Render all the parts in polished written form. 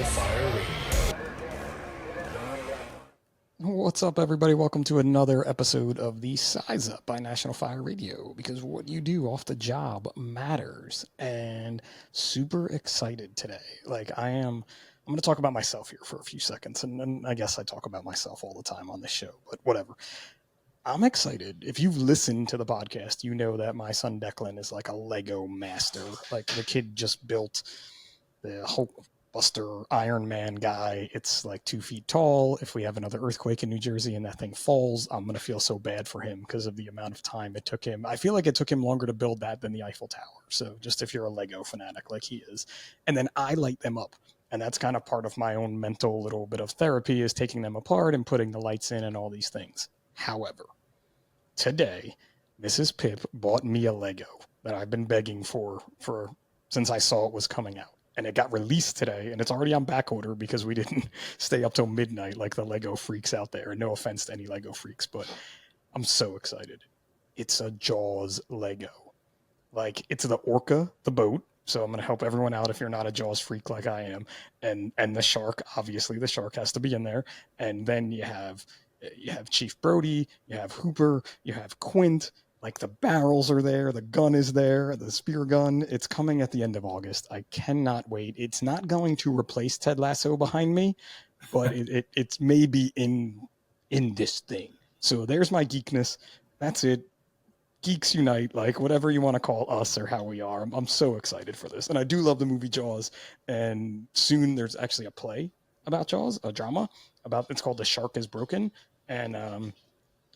Fire Radio. What's up, everybody? Welcome to another episode of the Size Up by National Fire Radio, because what you do off the job matters. And super excited today. I'm going to talk about myself here for a few seconds, and I guess I talk about myself all the time on this show, but whatever. I'm excited. If you've listened to the podcast, you know that my son Declan is like a Lego master. Like, the kid just built the Hulkbuster Iron Man guy. It's like 2 feet tall. If we have another earthquake in New Jersey and that thing falls, I'm going to feel so bad for him because of the amount of time it took him. I feel like it took him longer to build that than the Eiffel Tower. So just if you're a Lego fanatic like he is. And then I light them up. And that's kind of part of my own mental little bit of therapy, is taking them apart and putting the lights in and all these things. However, today, Mrs. Pip bought me a Lego that I've been begging for since I saw it was coming out. And it got released today, and it's already on back order because we didn't stay up till midnight like the Lego freaks out there. And no offense to any Lego freaks, but I'm so excited. It's a Jaws Lego. Like, it's the Orca, the boat. So I'm going to help everyone out if you're not a Jaws freak like I am. And the shark, obviously the shark has to be in there. And then you have Chief Brody, you have Hooper, you have Quint. Like, the barrels are there, the gun is there, the spear gun. It's coming at the end of August. I cannot wait. It's not going to replace Ted Lasso behind me, but it's maybe in this thing. So there's my geekness. That's it. Geeks unite, like whatever you want to call us or how we are. I'm so excited for this. And I do love the movie Jaws. And soon there's actually a play about Jaws, a drama it's called The Shark is Broken. And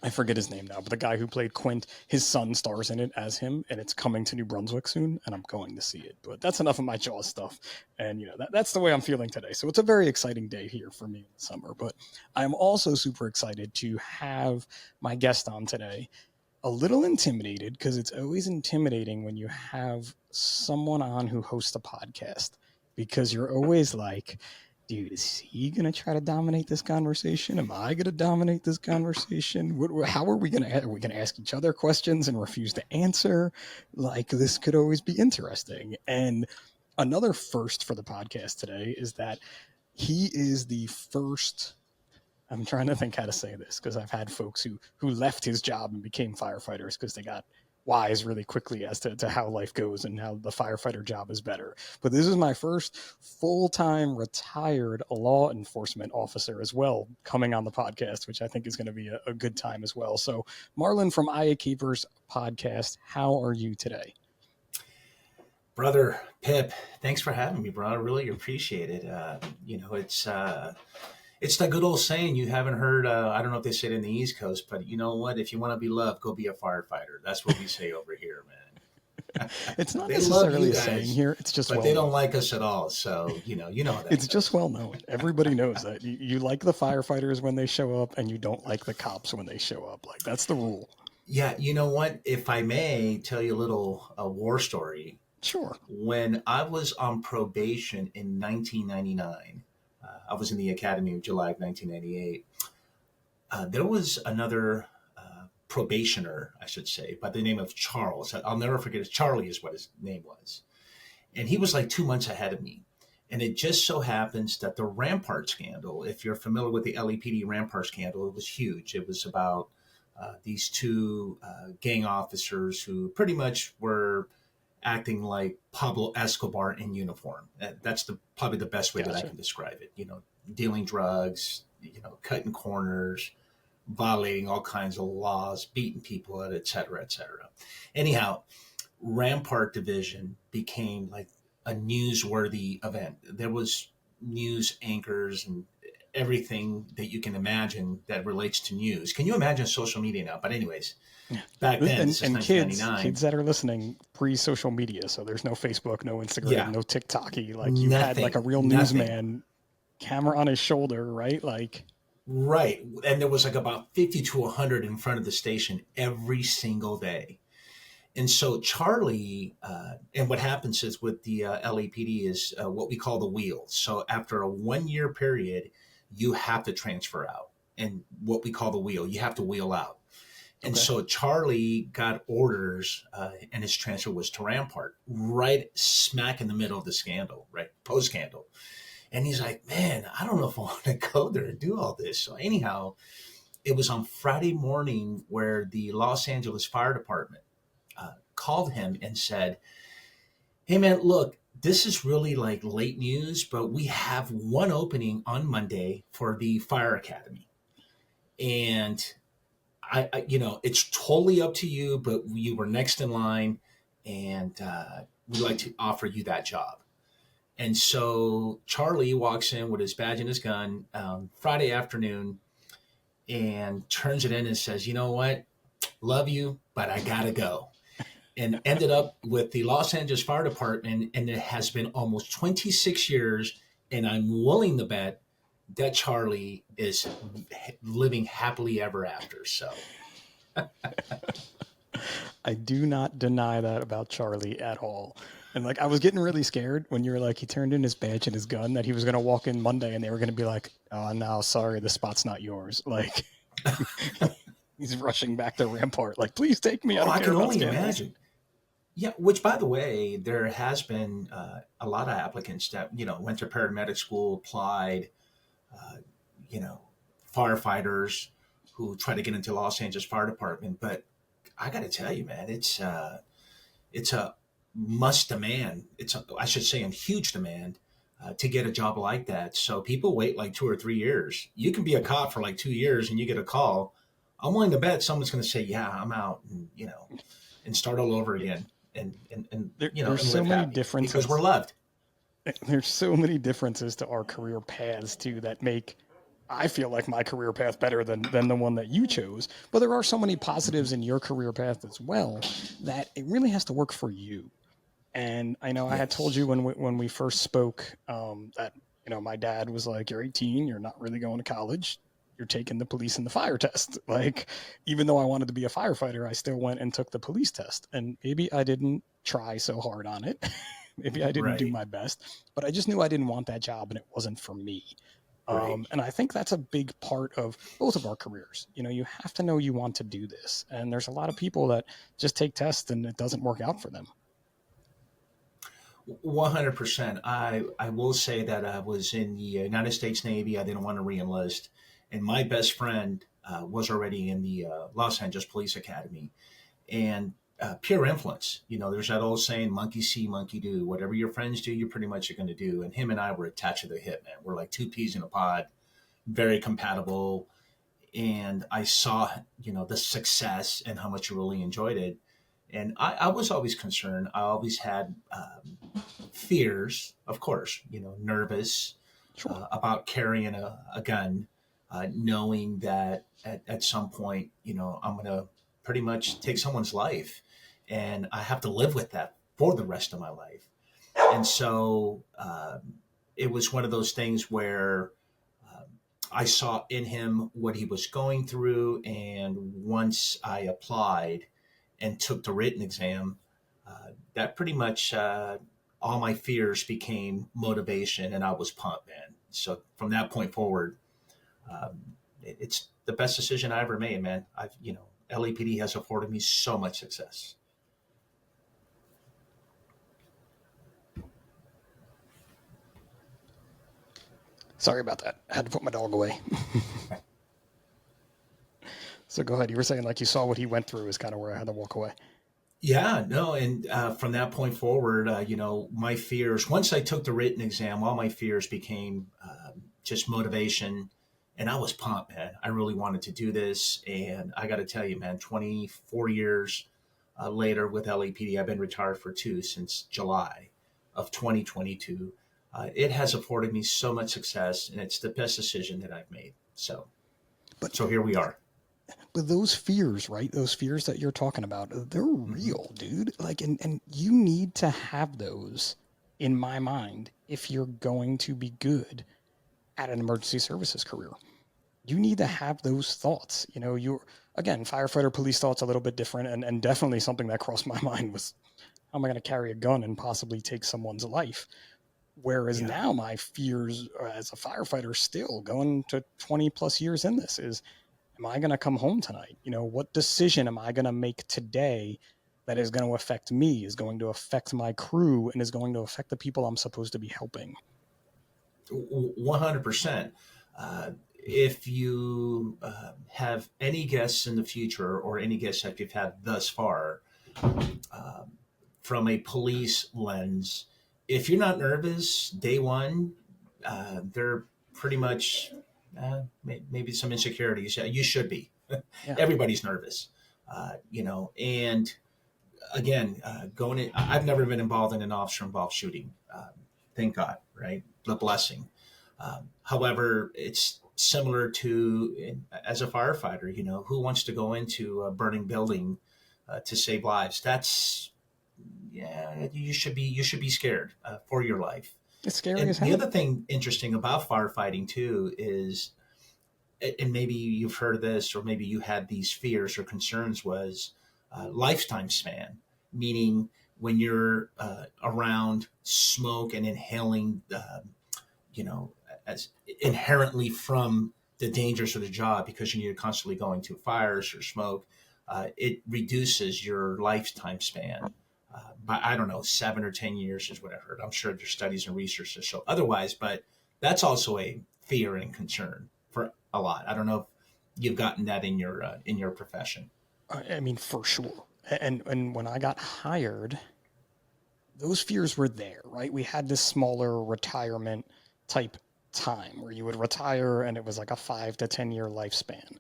I forget his name now, but the guy who played Quint, his son stars in it as him, and it's coming to New Brunswick soon, and I'm going to see it. But that's enough of my Jaws stuff. And, that's the way I'm feeling today. So it's a very exciting day here for me in the summer. But I'm also super excited to have my guest on today. A little intimidated, because it's always intimidating when you have someone on who hosts a podcast, because you're always like, dude, is he going to try to dominate this conversation? Am I going to dominate this conversation? How are we going to ask each other questions and refuse to answer? Like, this could always be interesting. And another first for the podcast today is that he is the first, I'm trying to think how to say this, because I've had folks who left his job and became firefighters because they got wise really quickly as to how life goes and how the firefighter job is better. But this is my first full-time retired law enforcement officer as well coming on the podcast, which I think is going to be a good time as well. So Marlon from IA Keepers podcast, how are you today? Brother Pip, thanks for having me, bro. I really appreciate it. It's that good old saying you haven't heard. I don't know if they say it in the East Coast, but you know what? If you want to be loved, go be a firefighter. That's what we say over here, man. It's not necessarily a saying here. It's just, but they don't like us at all. So you know how that it's goes. just well known. Everybody knows that you like the firefighters when they show up, and you don't like the cops when they show up. Like, that's the rule. Yeah, you know what? If I may tell you a little war story. Sure. When I was on probation in 1999. I was in the Academy of July of 1998. There was another probationer, I should say, by the name of Charles. I'll never forget it. Charlie is what his name was. And he was like 2 months ahead of me. And it just so happens that the Rampart scandal, if you're familiar with the LAPD Rampart scandal, it was huge. It was about these two gang officers who pretty much were acting like Pablo Escobar in uniform. That's probably the best way that I can describe it. Dealing drugs, cutting corners, violating all kinds of laws, beating people, et cetera, et cetera. Anyhow, Rampart Division became like a newsworthy event. There was news anchors and everything that you can imagine that relates to news. Can you imagine social media now? But anyways, back then, and kids that are listening, pre-social media, so there's no Facebook, no Instagram, no TikTok-y. Like, you had like a real newsman, camera on his shoulder, right? Like, right. And there was like about 50 to 100 in front of the station every single day. And so Charlie, and what happens is with the LAPD is what we call the wheel. So after a 1 year period, you have to transfer out, and what we call the wheel, you have to wheel out. And so Charlie got orders, and his transfer was to Rampart, right smack in the middle of the scandal, right, post-scandal. And he's like, man, I don't know if I want to go there and do all this. So anyhow, it was on Friday morning where the Los Angeles Fire Department called him and said, hey man, look, this is really like late news, but we have one opening on Monday for the fire academy. And it's totally up to you, but you were next in line, and we'd like to offer you that job. And so Charlie walks in with his badge and his gun Friday afternoon and turns it in and says, you know what? Love you, but I gotta go. And ended up with the Los Angeles Fire Department, and it has been almost 26 years. And I'm willing to bet that Charlie is living happily ever after. So I do not deny that about Charlie at all. And like, I was getting really scared when you were like, he turned in his badge and his gun, that he was going to walk in Monday and they were going to be like, oh, no, sorry, the spot's not yours. Like, he's rushing back to Rampart. Like, please take me. I oh, don't I care can about only scandals. imagine. Yeah, which by the way, there has been a lot of applicants that went to paramedic school, applied, uh, you know, firefighters who try to get into Los Angeles Fire Department. But I got to tell you, man, it's a must demand. I should say, a huge demand to get a job like that. So people wait like 2 or 3 years. You can be a cop for like 2 years and you get a call. I'm willing to bet someone's going to say, "Yeah, I'm out," and and start all over again, and There's and so live many happy because we're differences. loved. There's so many differences to our career paths too that make I feel like my career path better than the one that you chose. But there are so many positives in your career path as well that it really has to work for you. And I know I had told Yes, you when we first spoke that my dad was like, "You're 18, you're not really going to college. You're taking the police and the fire test." Like, even though I wanted to be a firefighter, I still went and took the police test. And maybe I didn't try so hard on it. Maybe I didn't do right, my best, but I just knew I didn't want that job and it wasn't for me. right. And I think that's a big part of both of our careers. You have to know you want to do this. And there's a lot of people that just take tests and it doesn't work out for them. 100%. I will say that I was in the United States Navy. I didn't want to reenlist, and my best friend was already in the Los Angeles Police Academy. And peer influence. There's that old saying, monkey see, monkey do. Whatever your friends do, you pretty much are going to do. And him and I were attached to the hip, man. We're like two peas in a pod, very compatible. And I saw, the success and how much you really enjoyed it. And I was always concerned. I always had fears, of course, nervous Sure. about carrying a gun, knowing that at some point, I'm going to pretty much take someone's life and I have to live with that for the rest of my life. And so it was one of those things where um, I saw in him what he was going through. And once I applied and took the written exam, that pretty much all my fears became motivation and I was pumped, man. So from that point forward, it's the best decision I ever made, man. LAPD has afforded me so much success. Sorry about that. I had to put my dog away. So go ahead. You were saying like you saw what he went through is kind of where I had to walk away. Yeah, no, and from that point forward, my fears. Once I took the written exam, all my fears became just motivation, and I was pumped, man. I really wanted to do this, and I got to tell you, man, 24 years later with LAPD, I've been retired for two since July of 2022. It has afforded me so much success, and it's the best decision that I've made. So, But so here we are. but those fears, right? Those fears that you're talking about, they're Mm-hmm. real, dude. Like, and you need to have those in my mind if you're going to be good at an emergency services career. You need to have those thoughts. You're again, firefighter police thoughts a little bit different, and definitely something that crossed my mind was how am I going to carry a gun and possibly take someone's life? Whereas Yeah. now my fears as a firefighter still going to 20 plus years in this is, am I going to come home tonight? What decision am I going to make today that is going to affect me, is going to affect my crew, and is going to affect the people I'm supposed to be helping? 100%. If you have any guests in the future or any guests that you've had thus far, um, from a police lens, if you're not nervous day one, they're pretty much maybe some insecurities. Yeah, you should be. Yeah. Everybody's nervous, and again, going in, I've never been involved in an officer involved shooting. Thank God, right? The blessing. However, it's similar to as a firefighter. Who wants to go into a burning building to save lives? That's yeah. You should be scared for your life. It's scary as And the hell. other thing interesting about firefighting too is, and maybe you've heard this, or maybe you had these fears or concerns, was lifetime span, meaning when you're around smoke and inhaling, you know, as inherently from the dangers of the job, because you're constantly going to fires or smoke, it reduces your lifetime span. By, I don't know, 7 or 10 years is what I heard. I'm sure there's studies and research to show otherwise, but that's also a fear and concern for a lot. I don't know if you've gotten that in your profession. I mean, for sure. And when I got hired, those fears were there, right? We had this smaller retirement type time where you would retire and it was like a 5 to 10 year lifespan.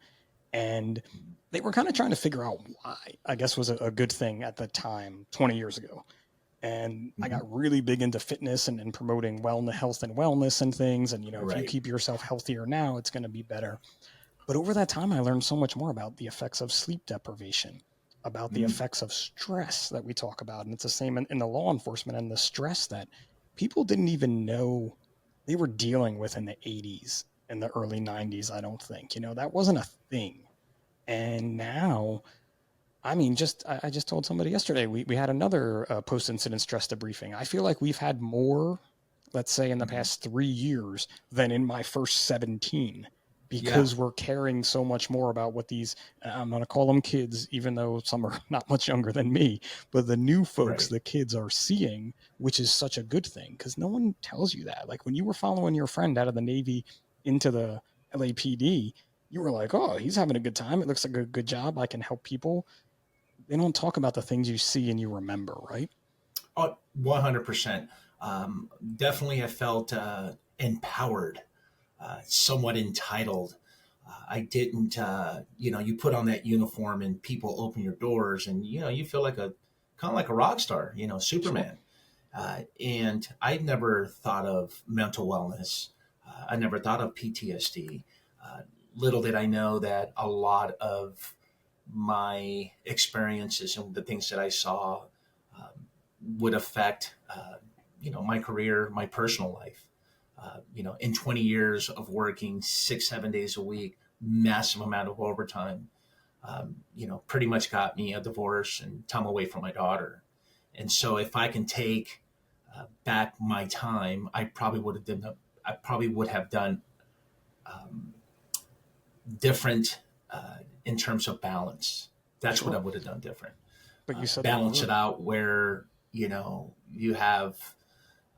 And they were kind of trying to figure out why, I guess was a good thing at the time, 20 years ago. And I Mm-hmm. got really big into fitness and promoting wellness, health and wellness and things. And, if you Right. keep yourself healthier now, it's going to be better. But over that time, I learned so much more about the effects of sleep deprivation, about the Mm-hmm. effects of stress that we talk about. And it's the same in the law enforcement and the stress that people didn't even know they were dealing with in the 80s and the early 90s, I don't think. That wasn't a thing. And now, I mean, I just told somebody yesterday, we had another post incident stress debriefing. I feel like we've had more, let's say, in the Mm-hmm. past 3 years than in my first 17 Yeah. because we're caring so much more about what these, I'm going to call them kids, even though some are not much younger than me, but the new folks, Right. the kids are seeing, which is such a good thing because no one tells you that. Like when you were following your friend out of the Navy into the LAPD, you were like, oh, he's having a good time. It looks like a good job. I can help people. They don't talk about the things you see and you remember, right? Oh, 100%. Definitely, I felt empowered, somewhat entitled. I didn't, you put on that uniform and people open your doors, and you feel like a kind of like a rock star, Sure. Superman. And I never thought of mental wellness. I never thought of PTSD. Uh, Little did I know that a lot of my experiences and the things that I saw um, would affect, my career, my personal life. In 20 years of working 6, 7 days a week, massive amount of overtime, pretty much got me a divorce and time away from my daughter. And so if I can take back my time, I probably would have done um, different in terms of balance. That's what I Sure. would have done different. But you said the Balance it word. out where you have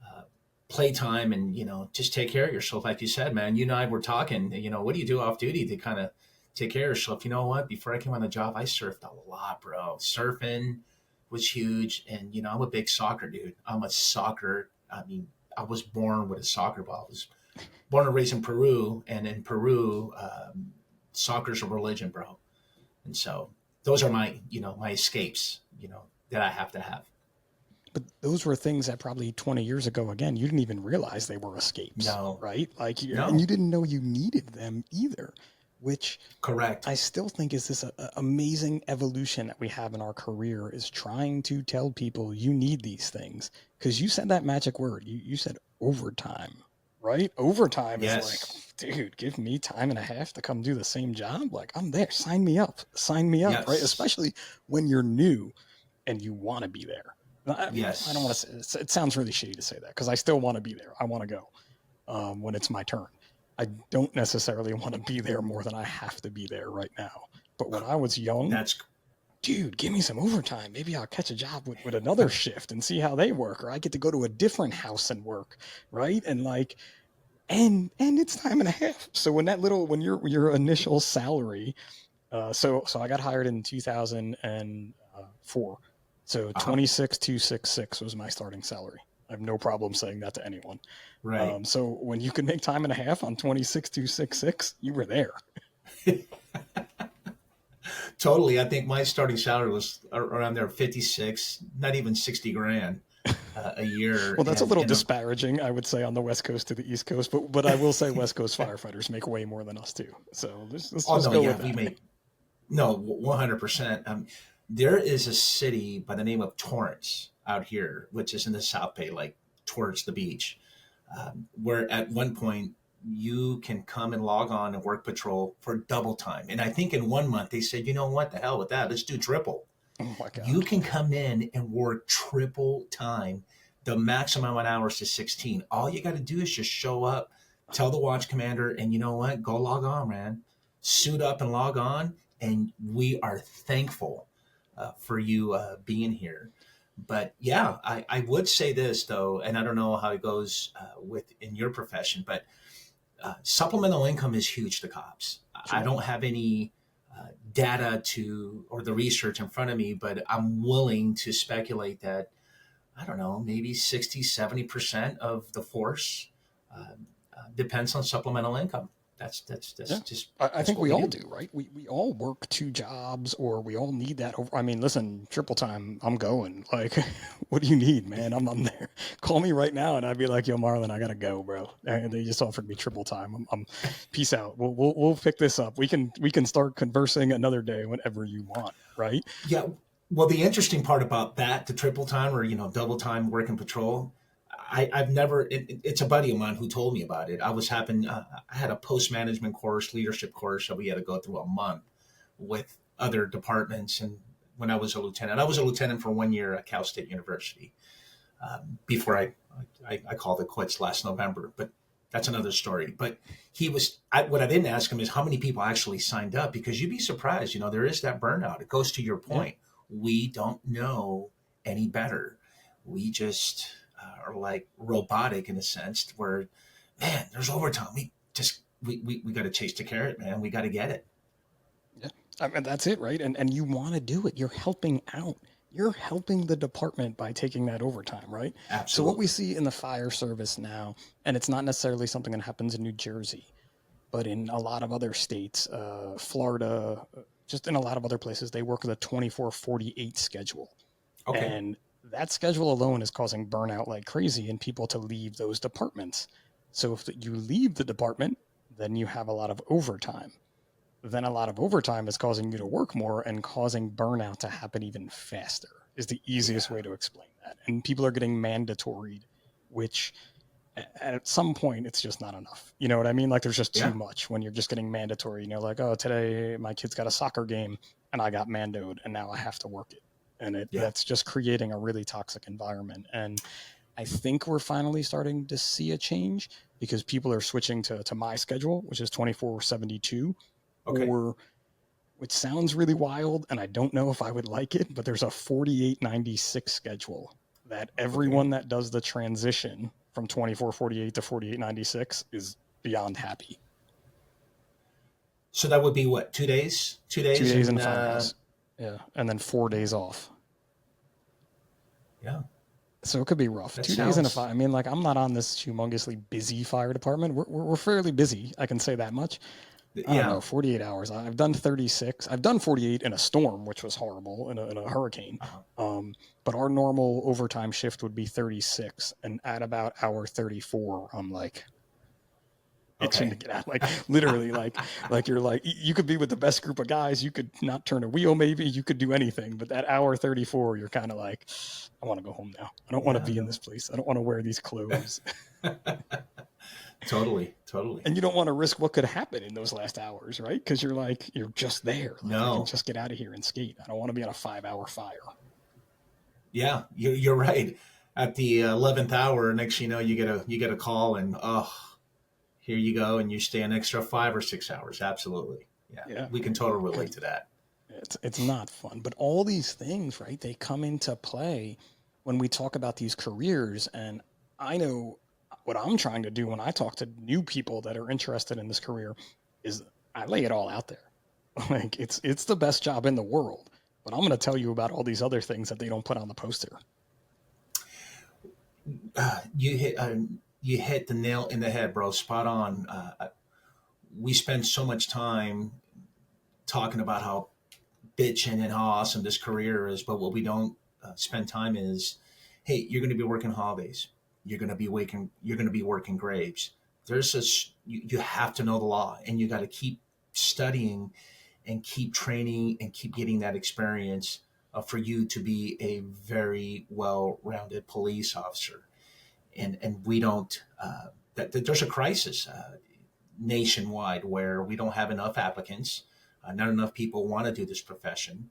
uh, playtime, and just take care of yourself. Like you said, man, you and I were talking. What do you do off duty to kind of take care of yourself? You know what? Before I came on the job, I surfed a lot, bro. Surfing was huge, and I'm a big soccer dude. I'm a soccer. I mean, I was born with a soccer ball. I was born and raised in Peru, and in Peru, soccer's a religion, bro. And so those are my escapes, that I have to have. But those were things that probably 20 years ago, again, you didn't even realize they were escapes, No, right? Like, and no, you didn't know you needed them either, which correct. I still think is this amazing evolution that we have in our career is trying to tell people you need these things. Because you said that magic word, you said overtime, right? Overtime is like, Yes, dude, give me time and a half to come do the same job. Like, I'm there. Sign me up, right? yes, Especially when you're new and you want to be there. I mean, I don't want yes. to say it sounds really shitty to say that because I still want to be there. I want to go when it's my turn. I don't necessarily want to be there more than I have to be there right now. But when I was young, That's dude, give me some overtime. Maybe I'll catch a job with another shift and see how they work, or I get to go to a different house and work, right? And like and it's time and a half. So when your initial salary, so I got hired in 2004. So Uh huh. 26,266 was my starting salary. I have no problem saying that to anyone. Right. So when you can make time and a half on 26,266, you were there. Totally. I think my starting salary was around there 56, not even 60 grand a year. Well, that's a little And disparaging, I would say, on the West Coast to the East Coast, but I will say West Coast firefighters make way more than us too. So let's oh just no, go with yeah, we that. make no 100%. There is a city by the name of Torrance out here, which is in the South Bay, like towards the beach, where at one point you can come and log on and work patrol for double time. And I think in 1 month they said, you know what, the hell with that, let's do triple. Oh my You God. can come in and work triple time. The maximum amount of hours is 16. All you got to do is just show up, tell the watch commander, and you know what? Go log on, man. Suit up and log on. And we are thankful for you being here. But yeah, I would say this though, and I don't know how it goes with in your profession, but supplemental income is huge to cops. I Sure. don't have any data to or the research in front of me, but I'm willing to speculate that I don't know, maybe 60, 70% of the force uh, depends on supplemental income. That's Yeah. just I that's think what we we all do. do, right? We all work two jobs or we all need that over. I mean, listen, triple time, I'm going. Like, what do you need, man? I'm there. Call me right now and I'd be like, yo, Marlon, I gotta go, bro. And they just offered me triple time. I'm peace out. We'll pick this up. We can start conversing another day whenever you want, right? Yeah. Well, the interesting part about that, the triple time or double time working patrol, I've never. It's a buddy of mine who told me about it. I had a post management course, leadership course that we had to go through a month with other departments. And when I was a lieutenant for 1 year at Cal State University before I called it quits last November. But that's another story. But what I didn't ask him is how many people actually signed up because you'd be surprised. There is that burnout. It goes to your Yeah. point. We don't know any better. We just are like robotic in a sense where, man, there's overtime. We got to chase the carrot, man. We got to get it. Yeah. I mean, that's it, right? And you want to do it. You're helping out. You're helping the department by taking that overtime, right? So what we Absolutely. see in the fire service now, and it's not necessarily something that happens in New Jersey, but in a lot of other states, Florida, just in a lot of other places, they work with a 24/48 schedule. Okay. And that schedule alone is causing burnout like crazy and people to leave those departments. So if you leave the department, then you have a lot of overtime. Then a lot of overtime is causing you to work more and causing burnout to happen even faster, is the easiest Yeah. way to explain that. And people are getting mandatory, which at some point it's just not enough. You know what I mean? Like there's just too Yeah. much when you're just getting mandatory. Like, oh, today my kid's got a soccer game and I got mandoed and now I have to work it. And Yeah. that's just creating a really toxic environment. And I think we're finally starting to see a change because people are switching to my schedule, which is 24/72, Okay. or which sounds really wild. And I don't know if I would like it, but there's a 48/96 schedule that Okay. everyone that does the transition from 24/48 to 48/96 is beyond happy. So that would be what, 2 days? Two Two days days and and 5 days. Yeah. And then 4 days off. yeah, So it could be rough. that 2 days and a sounds fire. I mean, like I'm not on this humongously busy fire department. We're fairly busy. I can say that much. I don't know, yeah. 48 hours. I've done 36. I've done 48 in a storm, which was horrible, in a hurricane. Uh-huh. Um, but our normal overtime shift would be 36. And at about hour 34, I'm like itching to Okay. get out. Like literally, like you're like, you could be with the best group of guys. You could not turn a wheel, maybe. You could do anything. But that hour 34, you're kind of like, I want to go home now. I don't want to Yeah, be in no. this place. I don't want to wear these clothes. Totally, totally. And you don't want to risk what could happen in those last hours, right? Because you're like, you're just there. Like, I can No. just get out of here and skate. I don't want to be on a 5 hour fire. Yeah, you're right. At the 11th hour, next you know, you get a call, and oh, here you go, and you stay an extra 5 or 6 hours. Absolutely. Yeah, Yeah. we can totally relate And to that. it's not fun. But all these things, right? They come into play when we talk about these careers. And I know what I'm trying to do when I talk to new people that are interested in this career is I lay it all out there. Like it's the best job in the world, but I'm going to tell you about all these other things that they don't put on the poster. You hit you hit the nail in the head, bro. Spot on. We spend so much time talking about how bitching and how awesome this career is, but what we don't spend time is, hey, you're going to be working holidays. You're going to be waking. You're going to be working graves. There's this. You have to know the law, and you got to keep studying and keep training and keep getting that experience for you to be a very well-rounded police officer. And we don't. That there's a crisis nationwide where we don't have enough applicants. Not enough people want to do this profession.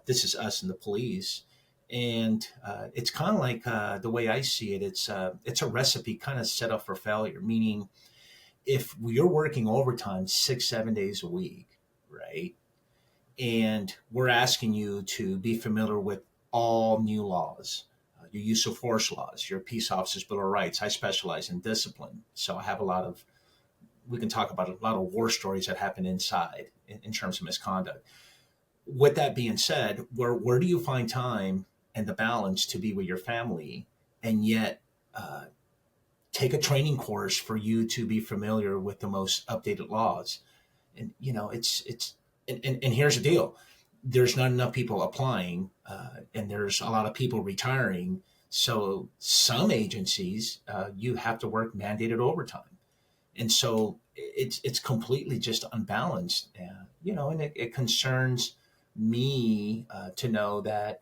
This is us in the police, and it's kind of like the way I see it. It's a recipe kind of set up for failure. Meaning, if you're working overtime 6 7 days a week, right, and we're asking you to be familiar with all new laws, your use of force laws, your peace officers bill of rights. I specialize in discipline, so I have a lot of. We can talk about a lot of war stories that happen inside in terms of misconduct. With that being said, where do you find time and the balance to be with your family, and yet uh, take a training course for you to be familiar with the most updated laws? And it's and here's the deal: there's not enough people applying, and there's a lot of people retiring. So some agencies, you have to work mandated overtime, and so it's completely just unbalanced, and it concerns me to know that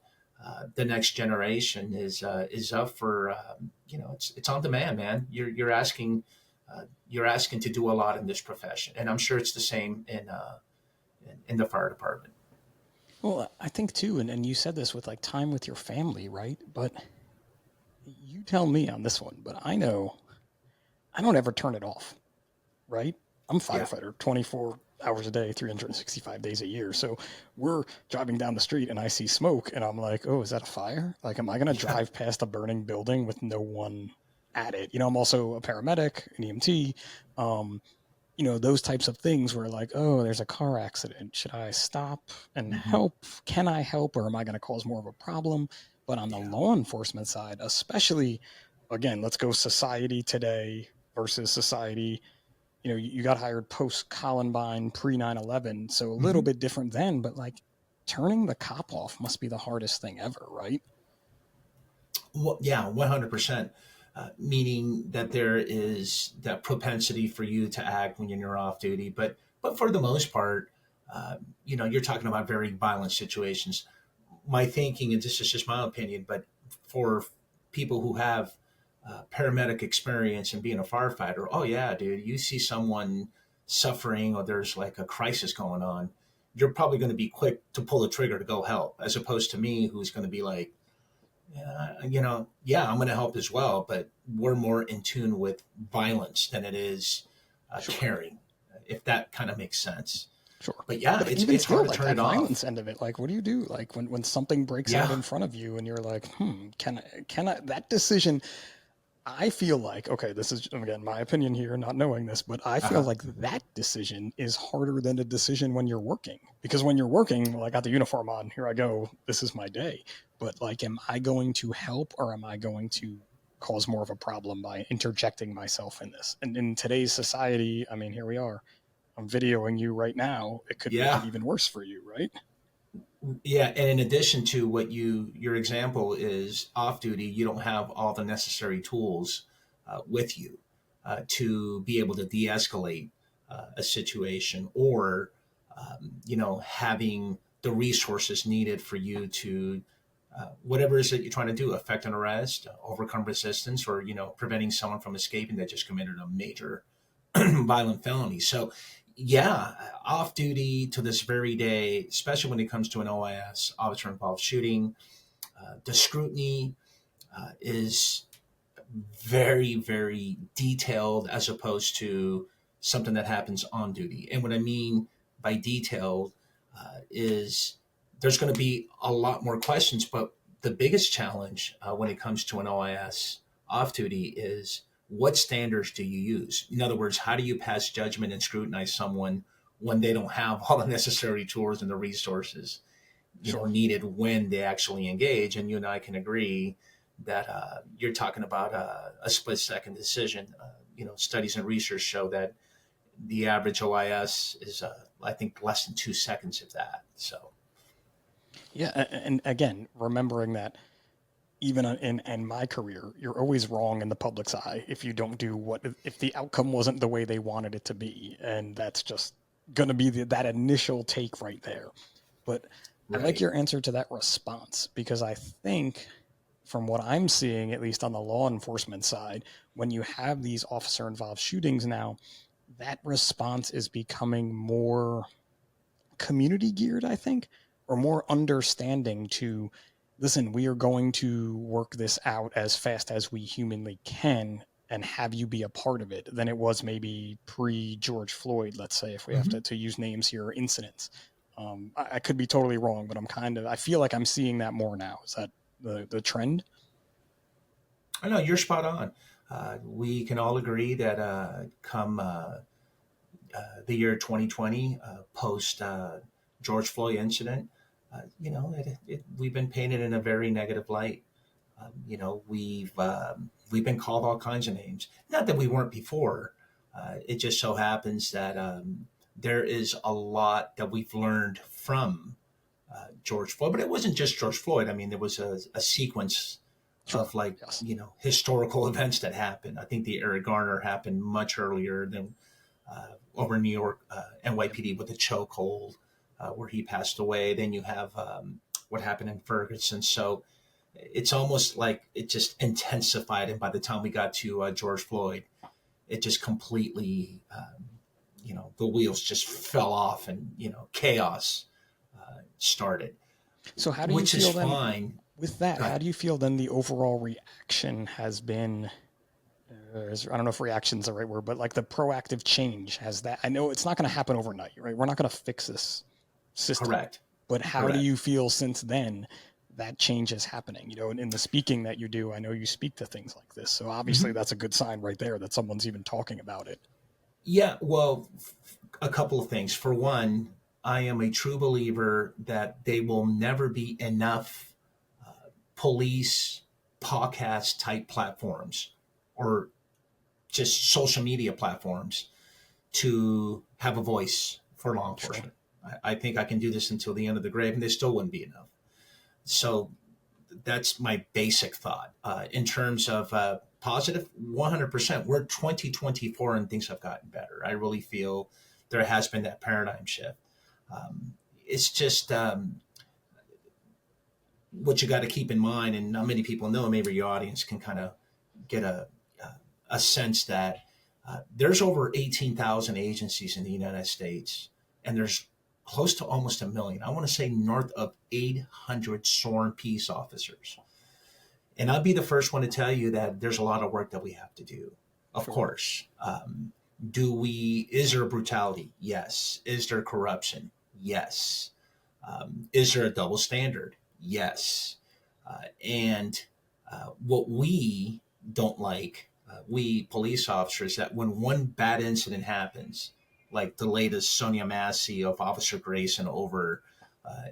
the next generation is up for it's on demand, man. You're asking to do a lot in this profession, and I'm sure it's the same in the fire department. Well, I think too, and you said this with like time with your family, right? But you tell me on this one, but I know I don't ever turn it off, right? I'm a Yeah. firefighter 24 hours a day, 365 days a year. So we're driving down the street and I see smoke and I'm like, oh, is that a fire? Like, am I going to Yeah. drive past a burning building with no one at it? I'm also a paramedic, an EMT. Um, those types of things where like, oh, there's a car accident. Should I stop and Hmm. help? Can I help? Or am I going to cause more of a problem? But on the Yeah. law enforcement side, especially, again, let's go society today versus society. You got hired post Columbine, pre 9/11. So a little Hmm. bit different then, but like turning the cop off must be the hardest thing ever, right? Well, yeah, 100%. Meaning that there is that propensity for you to act when you're off duty, but for the most part, you're talking about very violent situations. My thinking, and this is just my opinion, but for people who have paramedic experience and being a firefighter, oh yeah, dude, you see someone suffering or there's like a crisis going on, you're probably going to be quick to pull the trigger to go help, as opposed to me, who's going to be like, yeah, I'm going to help as well, but we're more in tune with violence than it is Sure, caring, if that kind of makes sense. sure. But yeah, But it's even it's still, hard to like turn that it off. violence end of it, like what do you do? Like when something breaks out Yeah. in front of you and you're like, can I that decision I feel like, okay, this is again my opinion here, not knowing this, but I feel Uh-huh. like that decision is harder than a decision when you're working. Because when you're working, well, I got the uniform on, here I go, this is my day. But like, am I going to help or am I going to cause more of a problem by interjecting myself in this? And in today's society, I mean, here we are. I'm videoing you right now. It could make it Yeah. even worse for you, right? Yeah, and in addition to what your example is off duty, you don't have all the necessary tools with you to be able to de-escalate a situation, or having the resources needed for you to whatever it is that you're trying to do, affect an arrest, overcome resistance, or preventing someone from escaping that just committed a major violent felony. So, yeah, off duty to this very day, especially when it comes to an OIS, officer involved shooting, the scrutiny is very, very detailed as opposed to something that happens on duty. And what I mean by detailed is there's going to be a lot more questions, but the biggest challenge when it comes to an OIS off duty is what standards do you use? In other words, how do you pass judgment and scrutinize someone when they don't have all the necessary tools and the resources, Sure. needed when they actually engage? And you and I can agree that you're talking about a split second decision. Studies and research show that the average OIS is, I think, less than 2 seconds of that. So, Yeah, and again, remembering that even in my career, you're always wrong in the public's eye if you don't do what if the outcome wasn't the way they wanted it to be, and that's just going to be that initial take right there. But I like right. your answer to that response because I think from what I'm seeing, at least on the law enforcement side, when you have these officer involved shootings now, that response is becoming more community geared, I think, or more understanding to listen, we are going to work this out as fast as we humanly can and have you be a part of it than it was maybe pre George Floyd, let's say, if we have Mm-hmm. to use names here, incidents. I could be totally wrong, but I feel like I'm seeing that more now. Is that the trend? I know you're spot on. We can all agree that come the year 2020, post George Floyd incident, we've been painted in a very negative light. We've been called all kinds of names. Not that we weren't before. It just so happens that there is a lot that we've learned from George Floyd, but it wasn't just George Floyd. I mean, there was a sequence Sure. of, like, Yes. historical events that happened. I think the Eric Garner happened much earlier than over in New York, NYPD with the chokehold, where he passed away. Then you have what happened in Ferguson. So it's almost like it just intensified. And by the time we got to George Floyd, it just completely, the wheels just fell off, and chaos started, So how do you which is feel then fine. with that? Go How ahead. do you feel then the overall reaction has been? I don't know if reaction's the right word, but like the proactive change has that. I know it's not going to happen overnight, right? We're not going to fix this system, Correct. but how do Correct. you feel since then that change is happening? In the speaking that you do, I know you speak to things like this, so obviously Mm-hmm. that's a good sign right there that someone's even talking about it. Yeah, well, a couple of things. For one, I am a true believer that they will never be enough police podcast type platforms or just social media platforms to have a voice for law Sure. enforcement. I think I can do this until the end of the grave, and there still wouldn't be enough. So that's my basic thought. In terms of positive, 100%. We're 2024 and things have gotten better. I really feel there has been that paradigm shift. It's just what you got to keep in mind, and not many people know. Maybe your audience can kind of get a sense that there's over 18,000 agencies in the United States, and there's close to almost a million. I want to say north of 800 sworn peace officers. And I'll be the first one to tell you that there's a lot of work that we have to do. Of Sure. course, is there brutality? Yes. Is there corruption? Yes. Is there a double standard? Yes. And what we don't like, we police officers, that when one bad incident happens, like the latest Sonia Massey of Officer Grayson over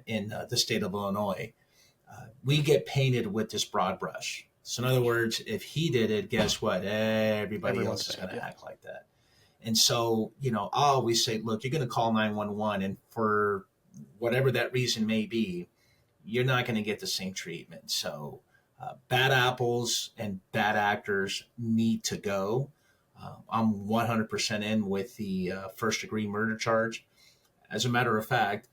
in the state of Illinois, we get painted with this broad brush. So, in other words, if he did it, guess what? Everybody Everyone's else is bad. going to Yeah. act like that. And so, I always say, look, you're going to call 911, and for whatever that reason may be, you're not going to get the same treatment. So, bad apples and bad actors need to go. I'm 100% in with the first degree murder charge. As a matter of fact,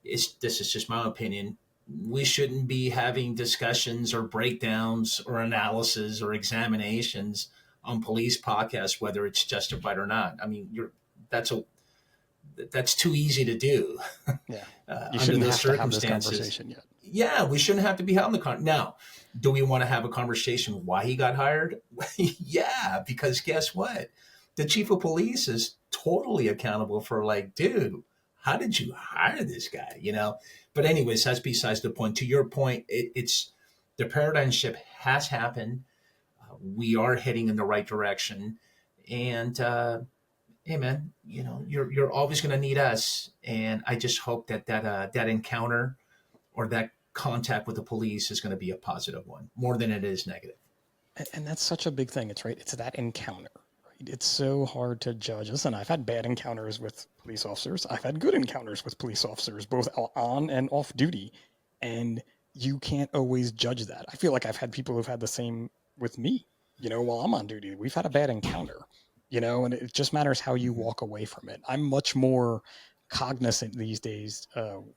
this is just my opinion. We shouldn't be having discussions or breakdowns or analysis or examinations on police podcasts, whether it's justified or not. I mean, that's a that's too easy to do Yeah. You under shouldn't those have to have this circumstances. conversation yet. Yeah, we shouldn't have to be having the now. Do we want to have a conversation why he got hired? Yeah, because guess what? The chief of police is totally accountable for, like, dude, how did you hire this guy? But anyways, that's besides the point. To your point, it's the paradigm shift has happened. We are heading in the right direction. And hey, man, you're always going to need us. And I just hope that encounter or that contact with the police is going to be a positive one more than it is negative. And that's such a big thing. It's right. It's that encounter. Right? It's so hard to judge. Listen, I've had bad encounters with police officers. I've had good encounters with police officers, both on and off duty. And you can't always judge that. I feel like I've had people who've had the same with me, while I'm on duty. We've had a bad encounter, and it just matters how you Mm-hmm. walk away from it. I'm much more cognizant these days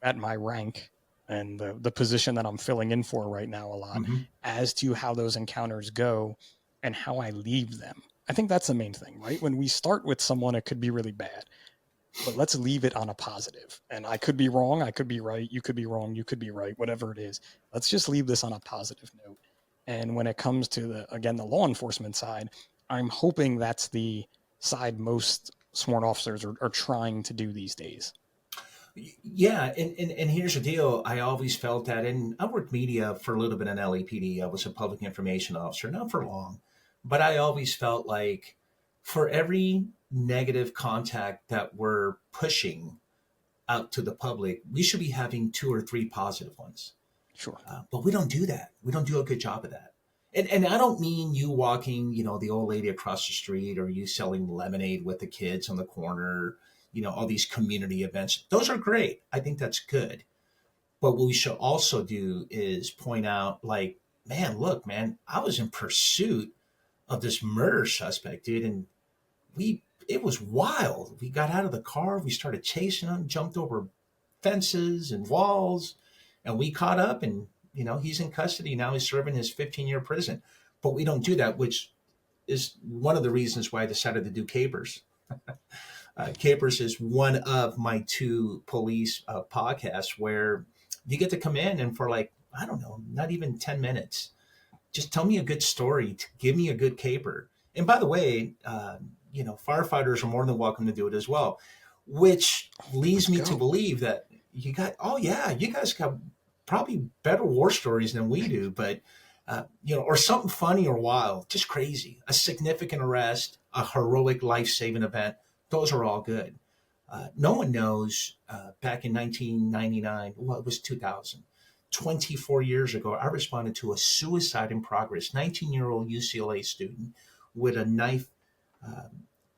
at my rank and the position that I'm filling in for right now a lot Mm-hmm. as to how those encounters go and how I leave them. I think that's the main thing, right? When we start with someone, it could be really bad, but let's leave it on a positive. And I could be wrong, I could be right, you could be wrong, you could be right, whatever it is. Let's just leave this on a positive note. And when it comes to the law enforcement side, I'm hoping that's the side most sworn officers are trying to do these days. Yeah, and here's the deal. I always felt that, and I worked media for a little bit in LAPD. I was a public information officer, not for long, but I always felt like for every negative contact that we're pushing out to the public, we should be having two or three positive ones. Sure. But we don't do that. We don't do a good job of that. And I don't mean you walking, the old lady across the street or you selling lemonade with the kids on the corner, all these community events. Those are great. I think that's good. But what we should also do is point out, like, man, look, man, I was in pursuit of this murder suspect, dude. And it was wild. We got out of the car, we started chasing him, jumped over fences and walls, and we caught up and he's in custody now. He's serving his 15-year prison. But we don't do that, which is one of the reasons why I decided to do capers. Capers is one of my two police podcasts where you get to come in and for, like, I don't know, not even 10 minutes, just tell me a good story, give me a good caper. And by the way, firefighters are more than welcome to do it as well, which leads Let's me to go. believe that oh yeah, you guys got probably better war stories than we do, but or something funny or wild, just crazy, a significant arrest, a heroic life-saving event. Those are all good. No one knows. Back in 1999, well, it was 2000. 24 years ago, I responded to a suicide in progress, 19-year-old UCLA student with a knife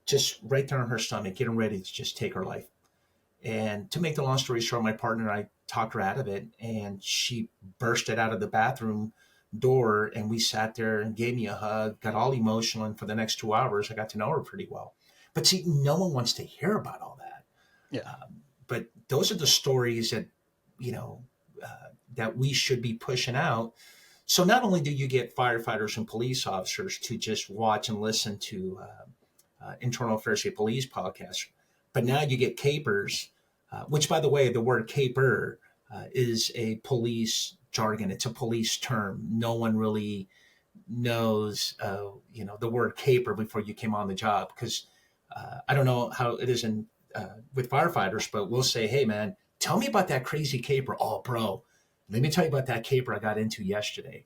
just right there on her stomach, getting ready to just take her life. And to make the long story short, my partner and I talked her out of it, and she bursted out of the bathroom door, and we sat there and gave me a hug, got all emotional, and for the next 2 hours, I got to know her pretty well. But see, no one wants to hear about all that. Yeah. But those are the stories that, you know, that we should be pushing out. So not only do you get firefighters and police officers to just watch and listen to Internal Affairs State Police podcasts, but now you get capers, which, by the way, the word caper is a police jargon. It's a police term. No one really knows, the word caper before you came on the job, because I don't know how it is in with firefighters, but we'll say, "Hey, man, tell me about that crazy caper." "Oh, bro, let me tell you about that caper I got into yesterday."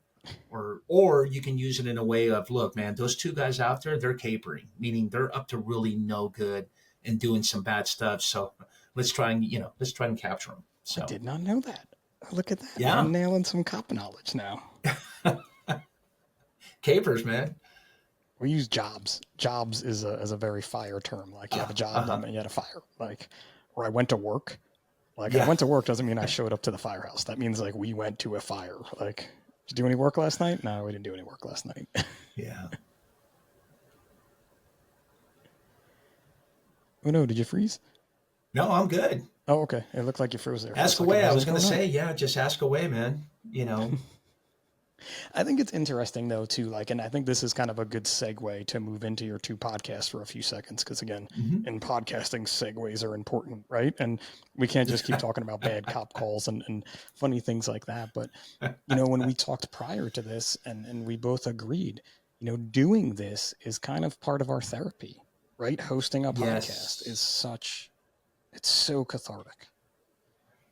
Or you can use it in a way of, "Look, man, those two guys out there, they're capering, meaning they're up to really no good and doing some bad stuff. So let's try and capture them." I So did not know that. Look at that. yeah, I'm nailing some cop knowledge now. capers, man. We use jobs. Jobs is a very fire term. Like you have a job, that Uh-huh. meant you had a fire. Like, or I went to work. Like I Yeah, went to work doesn't mean I showed up to the firehouse. That means like we went to a fire. Like, did you do any work last night? No, we didn't do any work last night. yeah. Oh no, did you freeze? No, I'm good. Oh, okay. It looked like you froze there for a Ask second. away. I I was was like, going oh to no. say, yeah, just ask away, man. I think it's interesting though too, like, and I think this is kind of a good segue to move into your two podcasts for a few seconds, because again, Mhm. in podcasting, segues are important, right? And we can't just keep talking about bad cop calls and funny things like that. But when we talked prior to this, and we both agreed, doing this is kind of part of our therapy, right? Hosting a podcast is Yes. it's so cathartic.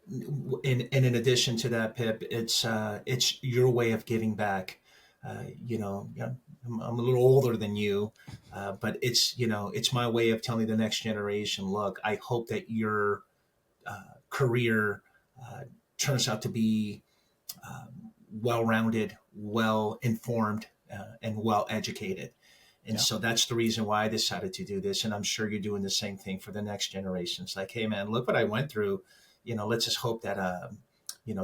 And in addition to that, Pip, it's your way of giving back. Yeah, I'm a little older than you, but it's my way of telling the next generation, look, I hope that your career uh, turns out to be well-rounded, well-informed, and well-educated. And Yeah. so that's the reason why I decided to do this. And I'm sure you're doing the same thing for the next generation. It's like, hey, man, look what I went through. Let's just hope that,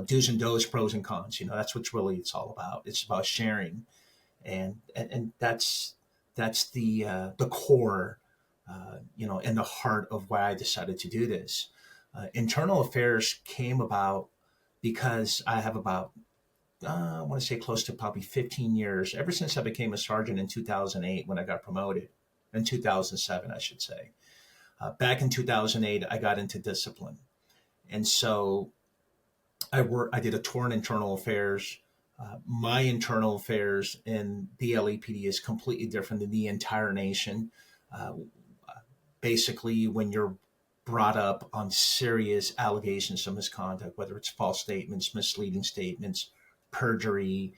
do's and don'ts, pros and cons. That's what really it's all about. It's about sharing, and that's the core, and the heart of why I decided to do this. Internal affairs came about because I have about I want to say close to probably 15 years, ever since I became a sergeant in 2008 when I got promoted, in 2007, I should say. Back in 2008, I got into discipline. And so I did a tour in internal affairs. My internal affairs in the LAPD is completely different than the entire nation. Uh, Basically, when you're brought up on serious allegations of misconduct, whether it's false statements, misleading statements, perjury,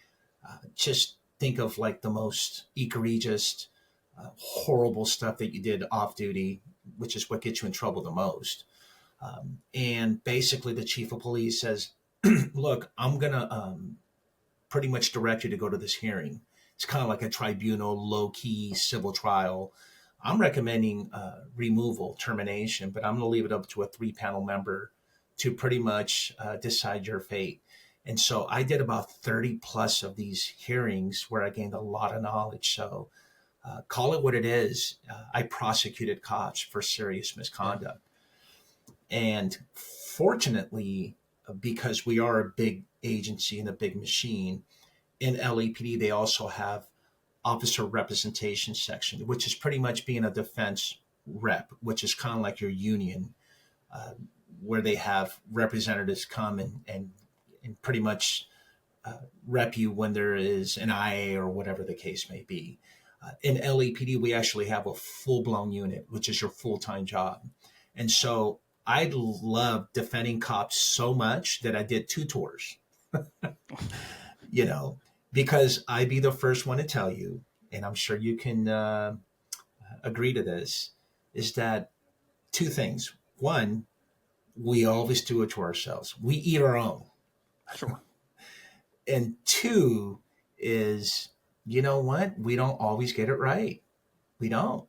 just think of like the most egregious, horrible stuff that you did off duty, which is what gets you in trouble the most. And basically, the chief of police says, look, I'm going to pretty much direct you to go to this hearing. It's kind of like a tribunal, low key civil trial. I'm recommending removal, termination, but I'm going to leave it up to a 3 panel member to pretty much decide your fate. And so I did about 30 plus of these hearings where I gained a lot of knowledge. So call it what it is. I prosecuted cops for serious Yeah. misconduct. And fortunately, because we are a big agency and a big machine, in LAPD, they also have officer representation section, which is pretty much being a defense rep, which is kind of like your union, uh, where they have representatives come and pretty much rep you when there is an IA or whatever the case may be. In LAPD, we actually have a full blown unit, which is your full time job. And so I love defending cops so much that I did 2 tours, you know, because I be the first one to tell you, and I'm sure you can agree to this, is that two things. One, we always do it to ourselves. We eat our own. Sure. And two is, you know what? We don't always get it right. We don't.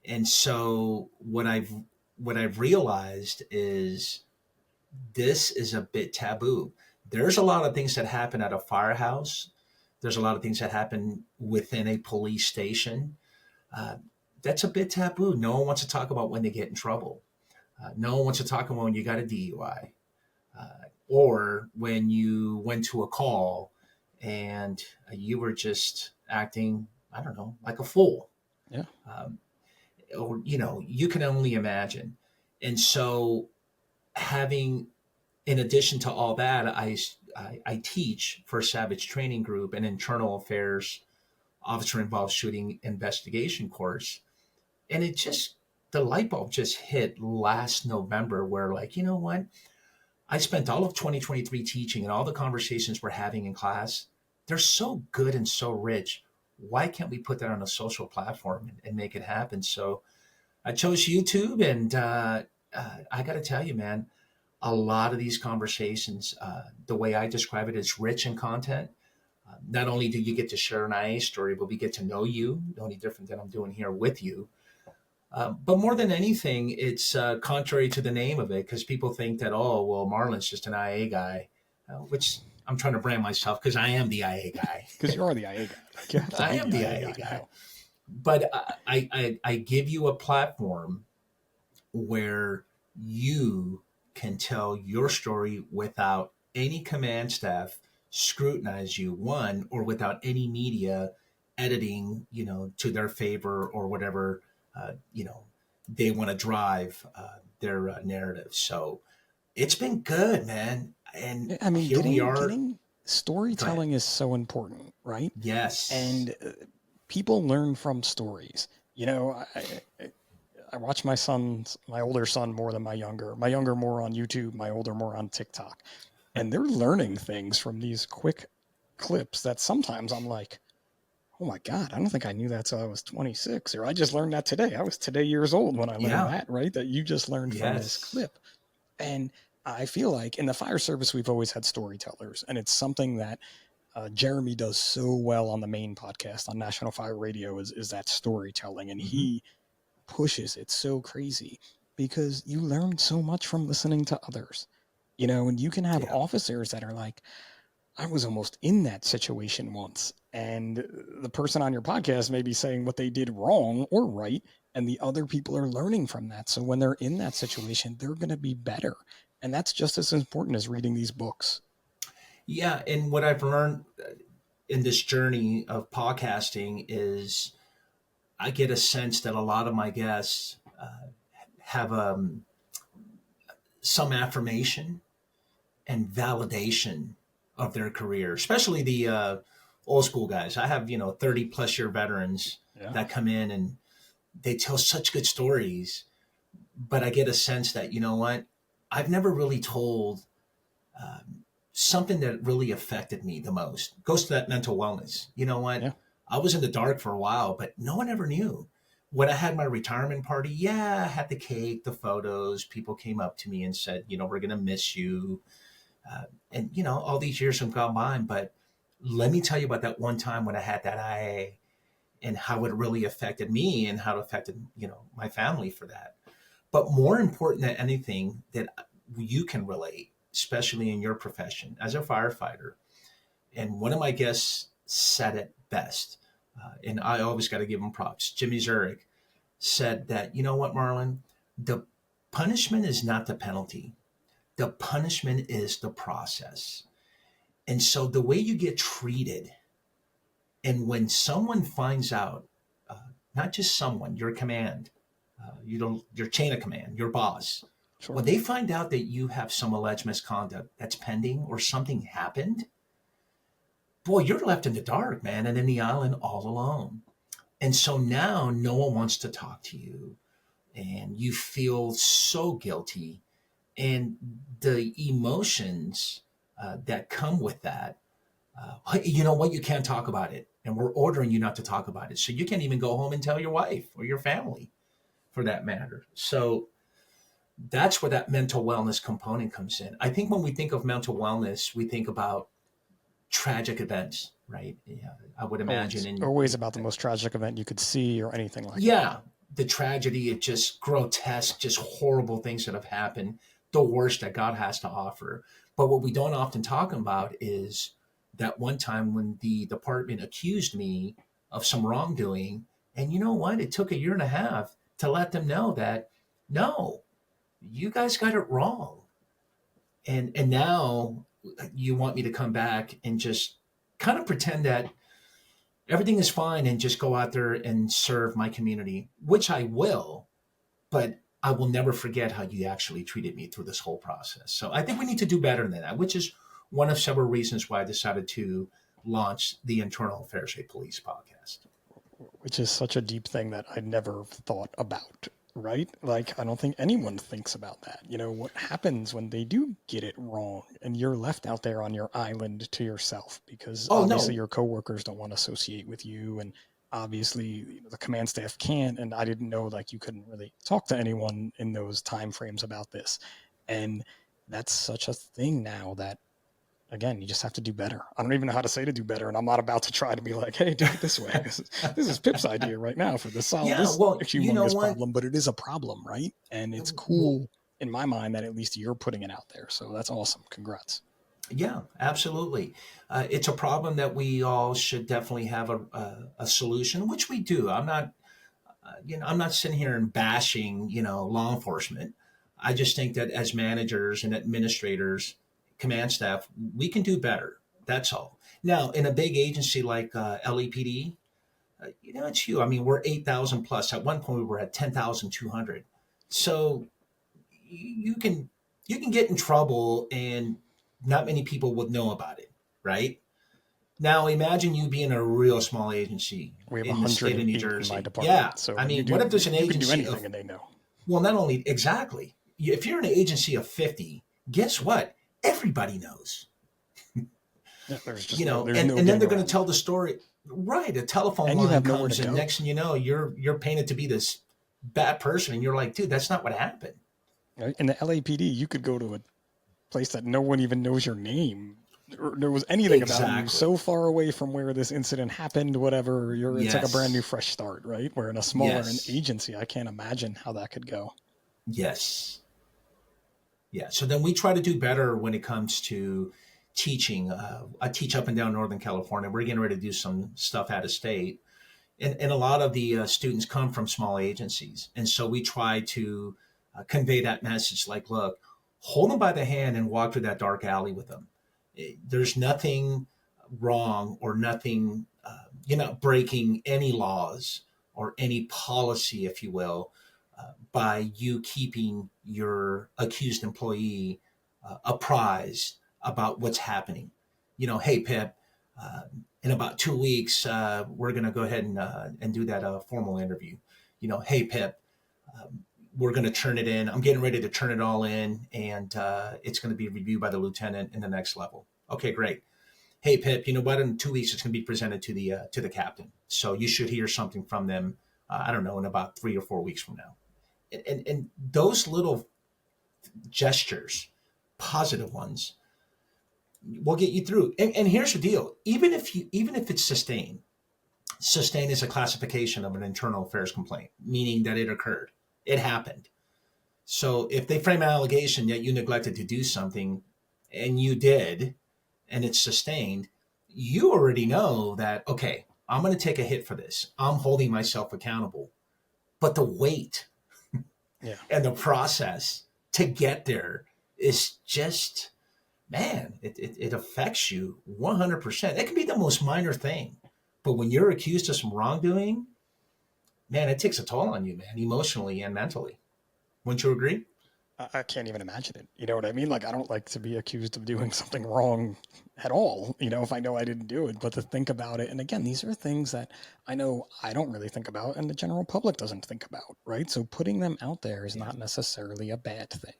And so what I've realized is this is a bit taboo. There's a lot of things that happen at a firehouse. There's a lot of things that happen within a police station. Uh, that's a bit taboo. No one wants to talk about when they get in trouble. No one wants to talk about when you got a DUI, or when you went to a call and you were just acting, I don't know, like a fool. Yeah. Um, or, you can only imagine. And so, having, in addition to all that, I teach for a Savage Training Group an internal affairs officer involved shooting investigation course. And the light bulb just hit last November where, like, you know what? I spent all of 2023 teaching, and all the conversations we're having in class, they're so good and so rich. Why can't we put that on a social platform and make it happen? So I chose YouTube, and I got to tell you, man, a lot of these conversations, the way I describe it, is rich in content. Not only do you get to share an IA story, but we get to know you, the only different than I'm doing here with you. But more than anything, it's contrary to the name of it, because people think that, oh, well, Marlon's just an IA guy, which I'm trying to brand myself because I am the IA guy. Because you are the IA guy. Like, you have to I be am the the IA IA guy guy. now. But I give you a platform where you can tell your story without any command staff scrutinize you, one, or without any media editing, to their favor or whatever, uh, you know, they want to drive their narrative. So it's been good, man. And I mean, here we are. getting Go ahead. storytelling is so important, right? Yes. And people learn from stories. You know, I watch my older son more than my younger. My younger more on YouTube, my older more on TikTok. And they're learning things from these quick clips that sometimes I'm like, oh my God, I don't think I knew that till I was 26, or I just learned that today. I was today years old when I learned Yeah. that, right? That you just learned from this Yes. clip. And I feel like in the fire service, we've always had storytellers, and it's something that Jeremy does so well on the main podcast on National Fire Radio is that storytelling, and Hmm. he pushes it so crazy because you learn so much from listening to others, and you can have Yeah. officers that are like, I was almost in that situation once. And the person on your podcast may be saying what they did wrong or right. And the other people are learning from that. So when they're in that situation, they're going to be better. And that's just as important as reading these books. Yeah. And what I've learned in this journey of podcasting is I get a sense that a lot of my guests have some affirmation and validation of their career, especially the old school guys. I have, 30 plus year veterans Yeah. that come in and they tell such good stories, but I get a sense that, you know what, I've never really told something that really affected me the most. Goes to that mental wellness. You know what? Yeah. I was in the dark for a while, but no one ever knew. When I had my retirement party, yeah, I had the cake, the photos. People came up to me and said, we're going to miss you. And, all these years have gone by. But let me tell you about that one time when I had that IA and how it really affected me and how it affected, my family for that. But more important than anything that you can relate, especially in your profession as a firefighter. And one of my guests said it best, and I always got to give him props. Jimmy Zurich said that, you know what, Marlon, the punishment is not the penalty. The punishment is the process. And so the way you get treated, and when someone finds out, not just someone, your command, your chain of command, your boss, Sure. when they find out that you have some alleged misconduct that's pending or something happened, boy, you're left in the dark, man, and in the island all alone. And so now no one wants to talk to you, and you feel so guilty. And the emotions that come with that, you know what, you can't talk about it. And we're ordering you not to talk about it. So you can't even go home and tell your wife or your family for that matter. So that's where that mental wellness component comes in. I think when we think of mental wellness, we think about tragic events, right? Yeah, I would imagine. Always, And always about the most tragic event you could see or anything like that. yeah, the tragedy, it just grotesque, just horrible things that have happened, the worst that God has to offer. But what we don't often talk about is that one time when the department accused me of some wrongdoing. And you know what? It took a year and a half to let them know that no, you guys got it wrong. And now you want me to come back and just kind of pretend that everything is fine and just go out there and serve my community, which I will, but I will never forget how you actually treated me through this whole process. So I think we need to do better than that, which is one of several reasons why I decided to launch the Internal Affairs State Police podcast. Which is such a deep thing that I never thought about, right? Like, I don't think anyone thinks about that. What happens when they do get it wrong and you're left out there on your island to yourself because Oh, obviously no. your coworkers don't want to associate with you, and obviously the command staff can't, and I didn't know like you couldn't really talk to anyone in those time frames about this. And that's such a thing now that, again, you just have to do better. I don't even know how to say to do better, and I'm not about to try to be like, hey, do it this way. This is Pip's idea right now for the solve Yeah, this well, you know humongous what? problem, but it is a problem, right? And it's Well, cool in my mind that at least you're putting it out there. So that's awesome. Congrats. yeah, absolutely. It's a problem that we all should definitely have a solution, which we do. I'm not sitting here and bashing, law enforcement. I just think that as managers and administrators, command staff, we can do better. That's all. Now, in a big agency like LEPD, it's you. I mean, we're 8,000 plus. At one point, we were at 10,200. So you can get in trouble, and not many people would know about it, right? Now, imagine you being a real small agency We have in the state of New 108 in my Jersey. department. Yeah, So I you mean, what do if there's an you can do agency anything of, and they know. well, not only exactly, if you're an agency of 50, guess what? Everybody knows. Yeah, there's just You no, know, there's no and then getting they're going to around it. tell the story. Right, a telephone And you line have nowhere to comes, and go. next thing you know, you're painted to be this bad person, and you're like, dude, that's not what happened. Right? In the LAPD, you could go to a place that no one even knows your name or knows anything about you, Exactly. so far away from where this incident happened, whatever. It's like a brand new Yes. fresh start, right? Where in a smaller Yes. agency, I can't imagine how that could go. Yes. Yeah. So then we try to do better when it comes to teaching. I teach up and down Northern California. We're getting ready to do some stuff out of state. And a lot of the students come from small agencies. And so we try to convey that message like, look, hold them by the hand and walk through that dark alley with them. There's nothing wrong or nothing, you're not breaking any laws or any policy, if you will, by you keeping your accused employee apprised about what's happening. You know, hey, Pip, uh, in about 2 weeks, we're going to go ahead and do that formal interview. You know, hey, Pip, we're going to turn it in. I'm getting ready to turn it all in, and it's going to be reviewed by the lieutenant in the next level. Okay, great. Hey, Pip, you know what? In 2 weeks, it's going to be presented to the captain. So you should hear something from them. I don't know, in about 3 or 4 weeks from now. And those little gestures, positive ones, will get you through. And here's the deal: even if it's sustained, sustained is a classification of an internal affairs complaint, meaning that it occurred, it happened. So if they frame an allegation that you neglected to do something, and you did, and it's sustained, you already know that okay, I'm going to take a hit for this. I'm holding myself accountable. But the weight Yeah. and the process to get there is just, man, it affects you 100%. It can be the most minor thing, but when you're accused of some wrongdoing, man, it takes a toll on you, man, emotionally and mentally. Wouldn't you agree? I can't even imagine it. You know what I mean? Like, I don't like to be accused of doing something wrong at all, if I know I didn't do it, but to think about it. And again, these are things that I know I don't really think about and the general public doesn't think about, right? So putting them out there is Yeah. not necessarily a bad thing.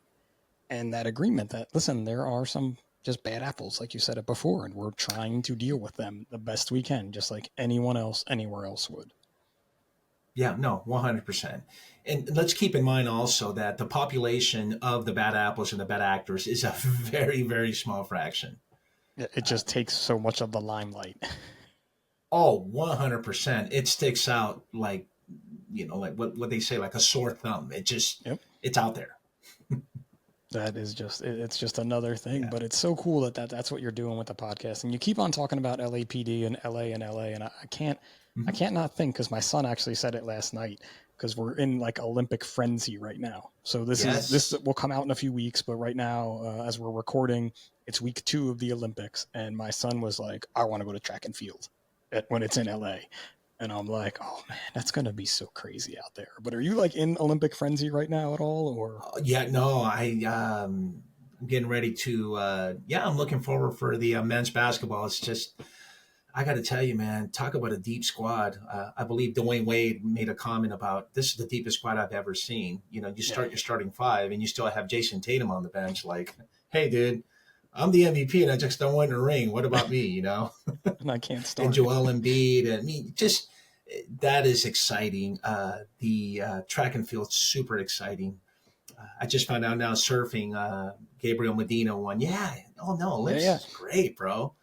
And that agreement that, listen, there are some just bad apples, like you said it before, and we're trying to deal with them the best we can, just like anyone else, anywhere else would. Yeah, no, 100%. And let's keep in mind also that the population of the bad apples and the bad actors is a very, very small fraction. It just takes so much of the limelight. Oh, 100%. It sticks out like, like what they say, like a sore thumb. Yep. It's out there. That is just it's just another thing, Yeah. but it's so cool that's what you're doing with the podcast, and you keep on talking about LAPD and LA, and I Mhm. can't not think because my son actually said it last night because we're in like Olympic frenzy right now. So this Yes. will come out in a few weeks, but right now as we're recording, it's week 2 of the Olympics, and my son was like, I want to go to track and field when it's in LA. And I'm like, oh man, that's gonna be so crazy out there. But are you like in Olympic frenzy right now at all, or? Yeah, no, I'm getting ready to, yeah, I'm looking forward for the men's basketball. It's just, I got to tell you, man, talk about a deep squad. I believe Dwayne Wade made a comment about this is the deepest squad I've ever seen. You know, you Yeah. start your starting five and you still have Jason Tatum on the bench. Like, hey, dude, I'm the MVP and I just don't win a ring. What about me, And I can't and start. Joel Embiid. And I mean, just that is exciting. The track and field, super exciting. I just found out now surfing. Gabriel Medina won. Yeah. Oh no, Yeah, Olympics yeah. is great, bro.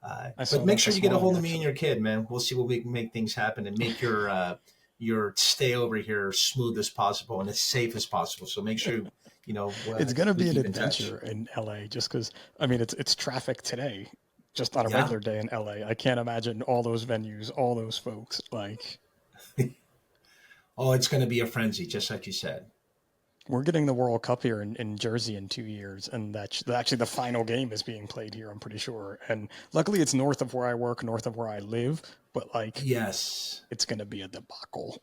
I But saw make that sure you this get a morning hold of me and actually. your kid, man. We'll see what we can make things happen and make your stay over here smooth as possible and as safe as possible. So make sure It's gonna we be an keep in touch. adventure in LA just because I mean it's traffic today, just on a Yeah. regular day in LA. I can't imagine all those venues, all those folks. Like Oh, it's going to be a frenzy, just like you said. we're getting the World Cup here in Jersey in 2 years, and that's actually the final game is being played here. I'm pretty sure, and luckily it's north of where I work, north of where I live. But like Yes, it's gonna be a debacle.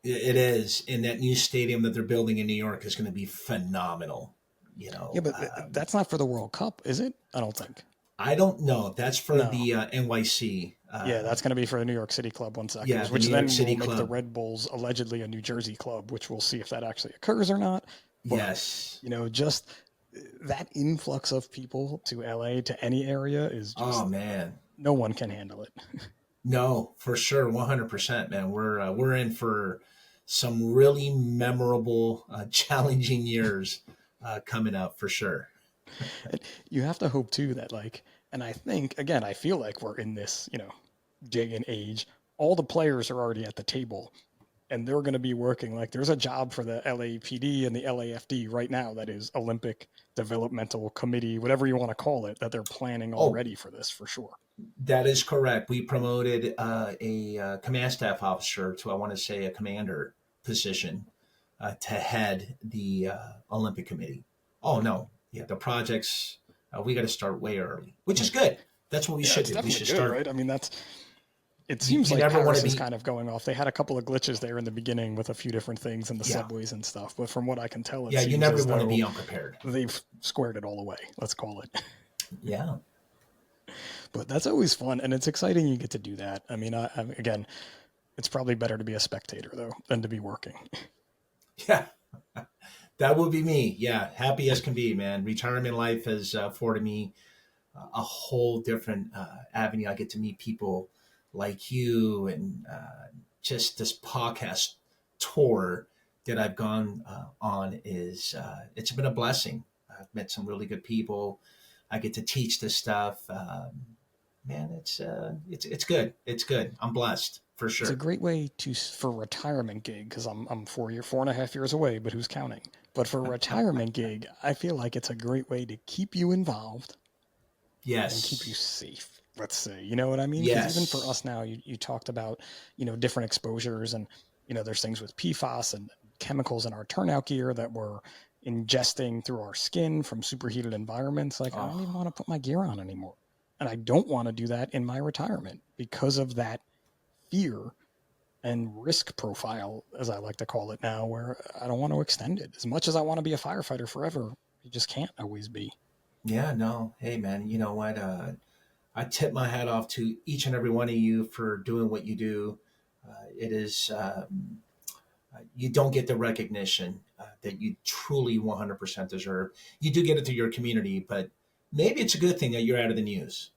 it is. And that new stadium that they're building in New York is going to be phenomenal. You Yeah, know, but that's not for the World Cup, is it? I don't think. I don't know. That's for No. the NYC. Yeah, that's going to be for the New York City club once that Yeah, goes, the which New York then will City make the club. Red Bulls allegedly a New Jersey club, which we'll see if that actually occurs or not. But, Yes. just that influx of people to LA, to any area, is Oh just, man, no one can handle it. no, for sure, 100%, man. We're in for some really memorable, challenging years coming up for sure. And you have to hope too that, like, and I think, again, I feel like we're in this, day and age. All the players are already at the table, and they're going to be working. Like, there's a job for the LAPD and the LAFD right now that is Olympic Developmental Committee, whatever you want to call it, that they're planning Oh, already for this for sure. that is correct. We promoted a command staff officer to, I want to say, a commander position to head the Olympic Committee. Oh no, yeah, the projects we got to start way early, which is good. That's what we Yeah, should it's do. We definitely should good, start. right? I mean, it You, seems you like never want to Paris is be. kind of going off. They had a couple of glitches there in the beginning with a few different things in the Yeah, subways and stuff, but from what I can tell, it yeah. You seems never as want to though be unprepared. they've squared it all away, let's call it. Yeah, But that's always fun, and it's exciting you get to do that. I mean, again, it's probably better to be a spectator though than to be working. yeah. That would be me. Yeah, happy as can be, man. Retirement life has afforded me a whole different avenue. I get to meet people like you, and just this podcast tour that I've gone on is it's been a blessing. I've met some really good people. I get to teach this stuff. Man, it's good. It's good. I'm blessed for It's a sure. great way to for retirement gig because I'm 4.5 years away, but who's counting? But for a retirement gig, I feel like it's a great way to keep you involved and keep you Yes. safe. Let's say, you know what I mean? Because even for Yes. us now, you talked about, different exposures, and, there's things with PFAS and chemicals in our turnout gear that we're ingesting through our skin from superheated environments. Like, I don't even Oh, want to put my gear on anymore. And I don't want to do that in my retirement because of that fear and risk profile, as I like to call it now, where I don't want to extend it. As much as I want to be a firefighter forever, you just can't always be. yeah. No. Hey, man. You know what? I tip my hat off to each and every one of you for doing what you do. It is you don't get the recognition that you truly 100% deserve. You do get it through your community, but maybe it's a good thing that you're out of the news.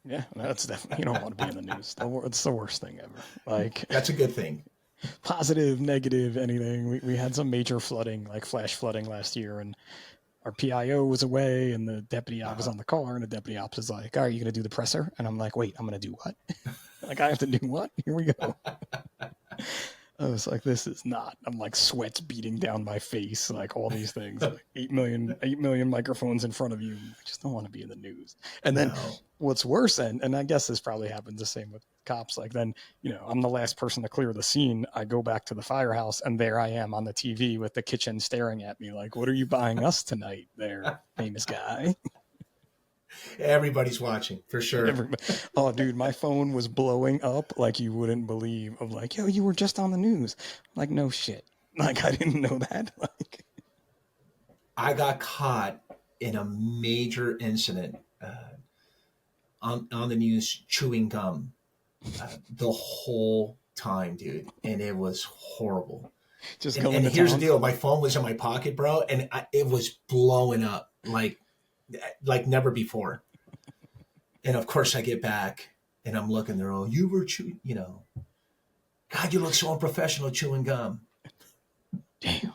Yeah, that's definitely, you don't want to be in the news. It's the worst thing ever. Like, That's a good thing. positive, negative, anything. We had some major flooding, like flash flooding last year, and our PIO was away, and the deputy op was Uh-huh. on the car, and the deputy ops is like, "Are you going to do the presser?" And I'm like, "Wait, I'm going to do what?" Like, I have to do what? Here we go. I was like, this is not. I'm like sweats beating down my face, like all these things, like 8 million microphones in front of you. I just don't want to be in the news. And then No. what's worse, and I guess this probably happens the same with cops. Like then, I'm the last person to clear the scene. I go back to the firehouse, and there I am on the TV with the kitchen staring at me, like, "What are you buying us tonight, there, famous guy?" Everybody's watching for sure. Everybody, oh, dude, my phone was blowing up like you wouldn't believe. Of like, "Yo, you were just on the news." Like, no shit. Like, I didn't know that. Like, I got caught in a major incident on the news chewing gum the whole time, dude, and it was horrible. just And going to here's the town. deal: my phone was in my pocket, bro, and it was blowing up like never before. And of course, I get back and I'm looking. They're all, "You were chewing, God, you look so unprofessional chewing gum." Damn.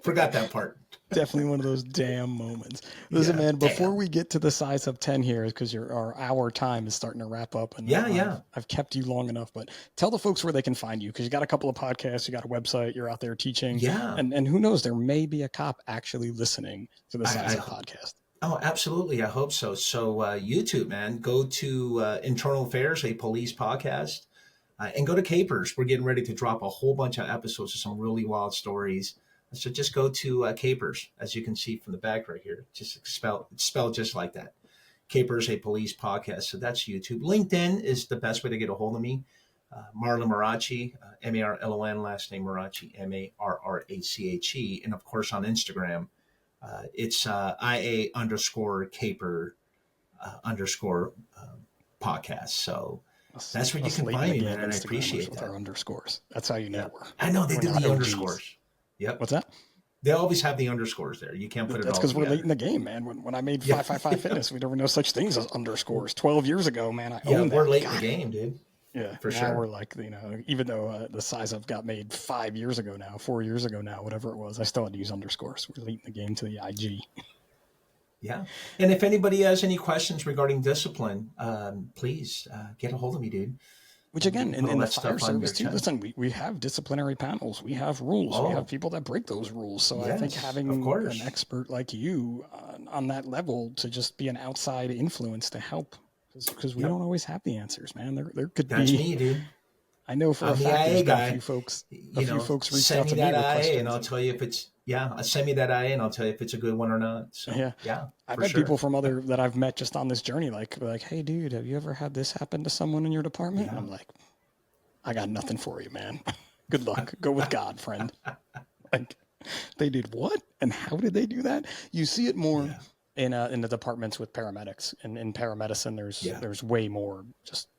Forgot that part. Definitely one of those damn moments. Listen, Yeah, man, before damn. we get to the size of 10 here, because our hour time is starting to wrap up, and Yeah, yeah, I've kept you long enough, but tell the folks where they can find you, because you got a couple of podcasts, you got a website, you're out there teaching, yeah. and who knows, there may be a cop actually listening to the Size I Up podcast. Oh, absolutely. I hope so. So, YouTube, man, go to Internal Affairs, a police podcast, and go to Capers. We're getting ready to drop a whole bunch of episodes of some really wild stories. So just go to Capers, as you can see from the back right here. Just it's spelled just like that. Capers, a police podcast. So that's YouTube. LinkedIn is the best way to get a hold of me. Marlon Marachi, Marlon, last name Marachi, Marrache. And of course on Instagram, it's IA underscore caper underscore podcast. So Us, that's where you us can late in find the me, man. game And I Instagrammers appreciate with our that. underscores. That's how you know Yeah. I know they we're do not the OGs. underscores. Yep. What's that? They always have the underscores there. You can't put it That's all because we're late together. in the game, man. When I made Yeah, 555 Fitness, we there were no such things as underscores. 12 years ago, man, I yeah, owned we're that. late in the God. game, dude, Yeah, for now we're sure. like, even though the size I've got made 5 years ago now, 4 years ago now, whatever it was, I still had to use underscores. We're late in the game to the IG. Yeah. And if anybody has any questions regarding discipline, please get a hold of me, dude. Which We again, can put in all the that fire stuff on service your too, chat. listen, we have disciplinary panels, we have rules, we have Oh, people that break those rules. So I think yes, of having an course. expert like you on that level to just be an outside influence to help, because we Yep. don't always have the answers, man. There could That's be, me, dude. I know for a I'm the fact IA there's been guy. a You few know, folks reached send out me to me that with IA and questions. I'll tell you if it's, yeah, send me that IA and I'll tell you if it's a good one or not. So, Yeah. yeah, I've for had people sure. from other that I've met just on this journey, like, hey dude, have you ever had this happen to someone in your department? And Yeah. I'm like, I got nothing for you, man. Good luck. Go with God, friend. Like, they did what? And how did they do that? You see it more Yeah. in the departments with paramedics. And in paramedicine, Yeah. there's way more just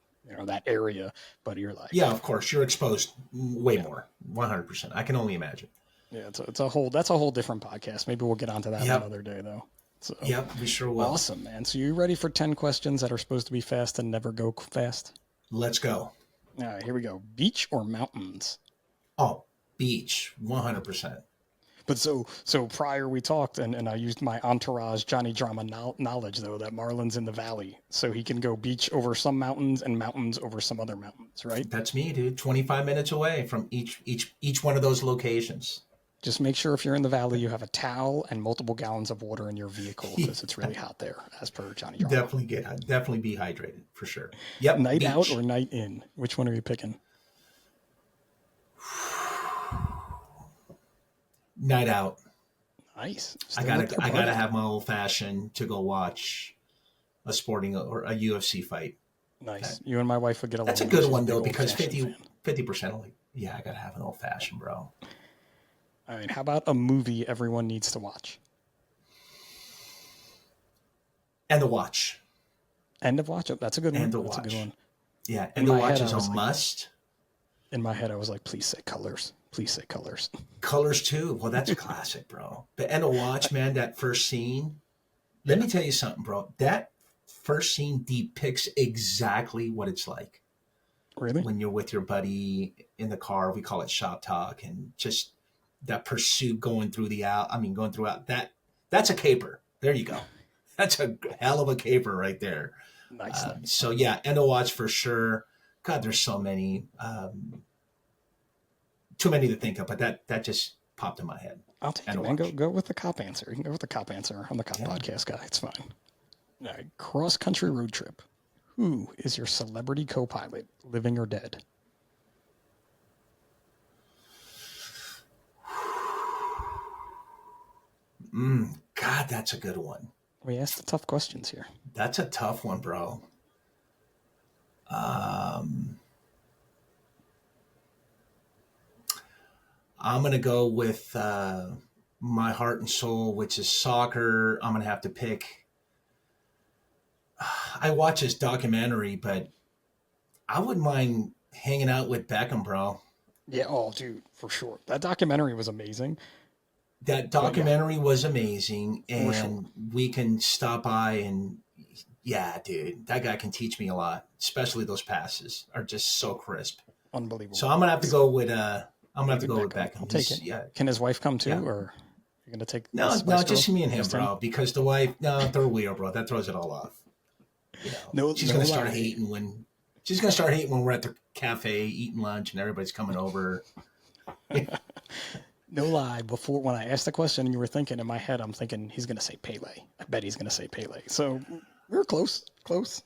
that area. But you're like, Yeah, of course. You're exposed way yeah, more. 100%. I can only imagine. yeah. It's a whole that's a whole different podcast. Maybe we'll get onto that one Yep. other day though. So Yep. We sure will. awesome, man. So you ready for 10 questions that are supposed to be fast and never go fast? Let's go. All right, here we go. Beach or mountains? Oh, beach. 100%. But so prior we talked, and I used my entourage Johnny Drama knowledge though that Marlon's in the valley, so he can go beach over some mountains and mountains over some other mountains, right? That's me, dude. 25 minutes away from each one of those locations. Just make sure if you're in the valley you have a towel and multiple gallons of water in your vehicle because it's really hot there, as per Johnny Drama. Definitely be hydrated for sure. Yep, Night out or beach. night in? Which one are you picking? Night out. Nice. I Still up gotta there, I gotta buddy. have my old fashioned to go watch a sporting or a UFC fight. Okay. Nice. You and my wife would get That's a along though. good She's a one big though old because fashioned 50 fan. 50% like, yeah, I gotta have an old fashioned, bro. All right. How about a movie everyone needs to watch? And the watch. End of watch. Oh, that's a good And one. the That's a good watch. one. Yeah, In and the my watch head, I is a was like, must. please say colors. Please say colors. Colors too. Well, that's a classic, bro. But and the watch, man, that first scene. Let Yeah. me tell you something, bro. That first scene depicts exactly what it's like Really? when you're with your buddy in the car. We call it shop talk, and just that pursuit going through the out. I mean, going throughout that. That's a caper. There you go. That's a hell of a caper right there. Nice, nice. So yeah, and a watch for sure. God, there's so many, too many to think of, but that just popped in my head. I'll take And it, a man. Go watch. go with the cop answer. You can go with the cop answer. I'm the cop Yeah. podcast guy. It's fine. All right. Cross country road trip. Who is your celebrity co-pilot, living or dead? God, that's a good one. We asked the tough questions here. That's a tough one, bro. Um, I'm gonna go with my heart and soul, which is soccer. I'm gonna have to pick. I watch this documentary, but I wouldn't mind hanging out with Beckham, bro. Yeah. Oh, dude, for sure. That documentary was amazing. That But yeah, documentary was amazing, for sure. and we can stop by and yeah, dude, that guy can teach me a lot. Especially those passes are just so crisp. So Unbelievable. I'm gonna have to go with David Beckham. I'll Beckham. take He's it. yeah, Can his wife come too, yeah. or you're gonna take the No, Spice just Girls? me and him, Just him? bro. Because the wife, no, they're weird, bro. That throws it all off. No, She's no gonna start lie. hating when she's gonna start hating when we're at the cafe eating lunch and everybody's coming over. No lie. Before when I asked the question and you were thinking in my head, I'm thinking he's gonna say Pele. I bet he's gonna say Pele. So we were close, close.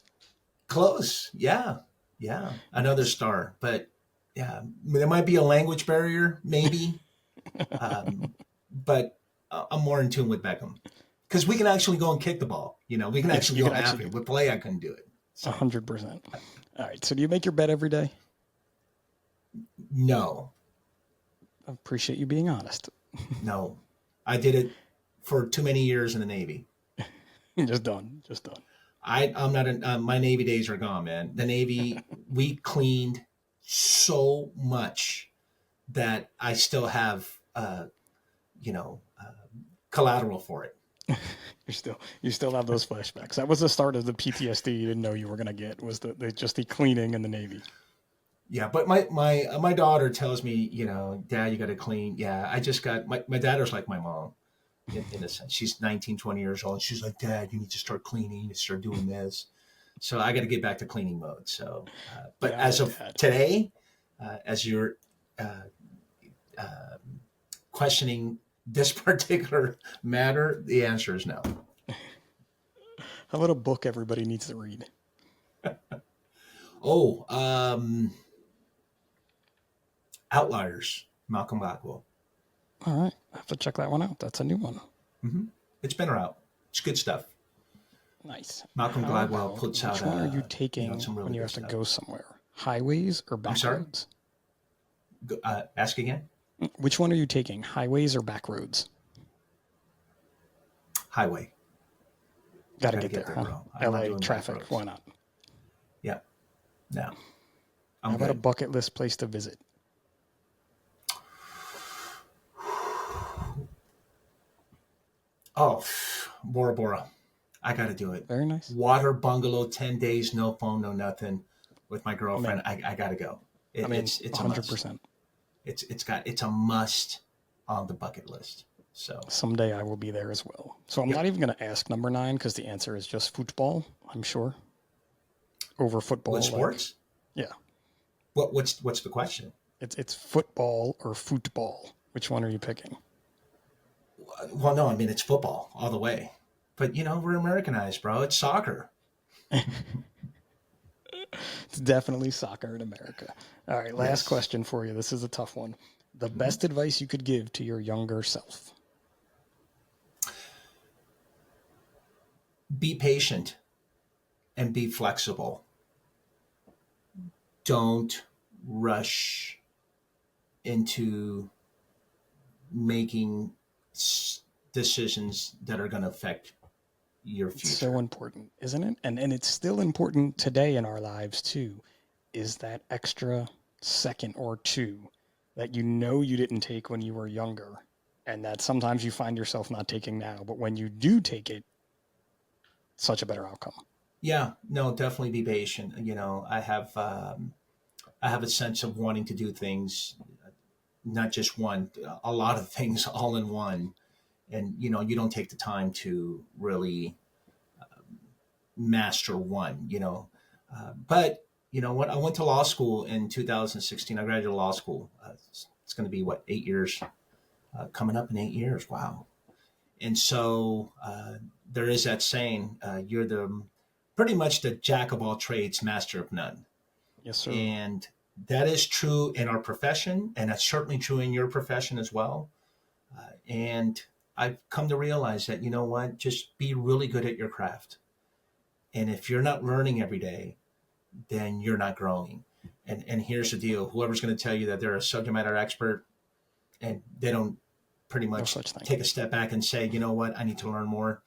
Close, yeah, yeah. Another star, but yeah, there might be a language barrier, maybe, but I'm more in tune with Beckham because we can actually go and kick the ball. We can Yeah, actually you go can have actually it. With play, I couldn't do it. So 100%. All right. So do you make your bed every day? no, I appreciate you being honest. no, I did it for too many years in the Navy. Just done. Just done. I'm not. My Navy days are gone, man. The Navy, we cleaned so much that I still have you know, collateral for it. You still have those flashbacks. That was the start of the PTSD you didn't know you were gonna get, was just the cleaning in the Navy. Yeah, but my daughter tells me, Dad, you got to clean. Yeah, I just got my daughter's like my mom in a sense. She's 19, 20 years old. And she's like, Dad, you need to start cleaning. You need to start doing this. So I got to get back to cleaning mode. So, but Yeah, I'm as a of dad. today, as you're uh, uh, questioning this particular matter, the answer is no. How about a book everybody needs to read? Oh, Outliers, Malcolm Gladwell. All right, I have to check that one out. That's a new one. Hmm. It's been around. It's good stuff. Nice. Malcolm How Gladwell about, puts out which one are you taking some when really you good have to stuff. go somewhere? Highways or I'm back sorry. roads? Ask again. Which one are you taking? Highways or back roads? Highway. I Got to got to get get there, there, huh? bro. I'm not LA doing back traffic. Why roads. not? Yeah. No, How I'm about a good. bucket list place to visit? Oh, Bora Bora. I got to do it. Very nice. Water bungalow, 10 days, no phone, no nothing with my Oh girlfriend. man, I got to go. I mean, It's a must. 100%. It's a must on the bucket list. So, Someday I will be there as well. So I'm yep. not even going to ask number 9 because the answer is just football, I'm sure. Over What football, like, sports? yeah, What's the question? it's football or football. Which one are you picking? Well, no, I mean it's football all the way. But we're Americanized, bro. It's soccer. It's definitely soccer in America. All right, last Yes. question for you. This is a tough one. The Mhm. best advice you could give to your younger self. Be patient and be flexible. Don't rush into making decisions that are going to affect your It's so future. important, isn't it? And it's still important today in our lives too. Is that extra second or two that you know you didn't take when you were younger, and that sometimes you find yourself not taking now, but when you do take it, such a better outcome. Yeah, no, definitely be patient. I have a sense of wanting to do things, not just one, a lot of things all in one, and you don't take the time to really master one. But you know what? I went to law school in 2016. I graduated law school. It's going to be what, 8 years? Coming up in 8 years. Wow. And so there is that saying, you're the pretty much the jack of all trades, master of none. Yes, sir. And that is true in our profession, and that's certainly true in your profession as well. And I've come to realize that, you know what, just be really good at your craft. And if you're not learning every day, then you're not growing. And here's the deal: whoever's going to tell you that they're a subject matter expert and they don't pretty No much such thing. take a step back and say, you know what, I need to learn more,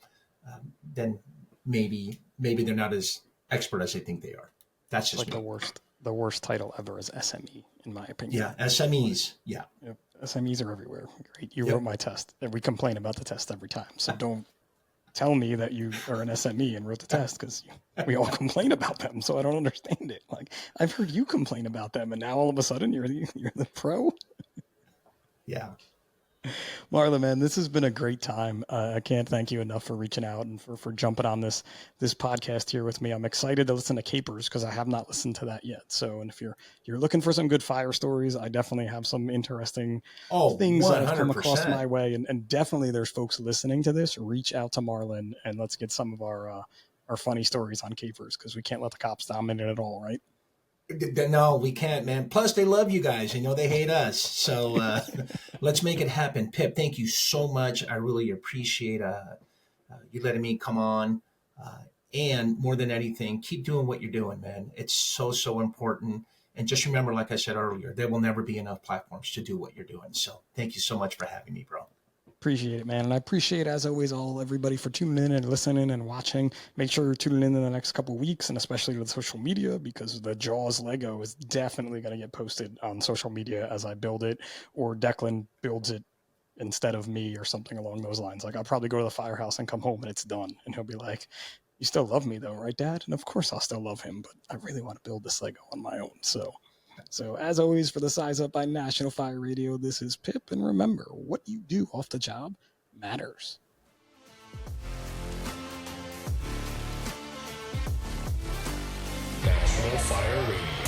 then maybe they're not as expert as they think they are. That's It's just like me. the worst title ever is SME, in my opinion. Yeah, SMEs. Yeah, Yep. SMEs are everywhere. Great. You wrote yep. my test, and we complain about the test every time. So don't tell me that you are an SME and wrote the test, because we all complain about them. So I don't understand it. Like, I've heard you complain about them, and now all of a sudden you're the pro. Yeah. Marla, man, this has been a great time. I can't thank you enough for reaching out and for jumping on this podcast here with me. I'm excited to listen to Capers because I have not listened to that yet. So, and if you're looking for some good fire stories, I definitely have some interesting Oh, things that have come across 100%. my way, and definitely there's folks listening to this. Reach out to Marlon and let's get some of our funny stories on Capers, because we can't let the cops dominate it all, right? No, we can't, man. Plus, they love you guys. They hate us. So let's make it happen. Pip, thank you so much. I really appreciate you letting me come on. Uh, and more than anything, keep doing what you're doing, man. It's so, so important. And just remember, like I said earlier, there will never be enough platforms to do what you're doing. So thank you so much for having me, bro. Appreciate it, man. And I appreciate, as always, all everybody for tuning in and listening and watching. Make sure you're tuning in the next couple of weeks, and especially with social media, because the Jaws Lego is definitely going to get posted on social media as I build it, or Declan builds it instead of me or something along those lines. Like I'll probably go to the firehouse and come home and it's done. And he'll be like, "You still love me though, right, Dad?" And of course I'll still love him, but I really want to build this Lego on my own. So as always, for the Size Up by National Fire Radio, this is Pip, and remember, what you do off the job matters. National Fire Radio.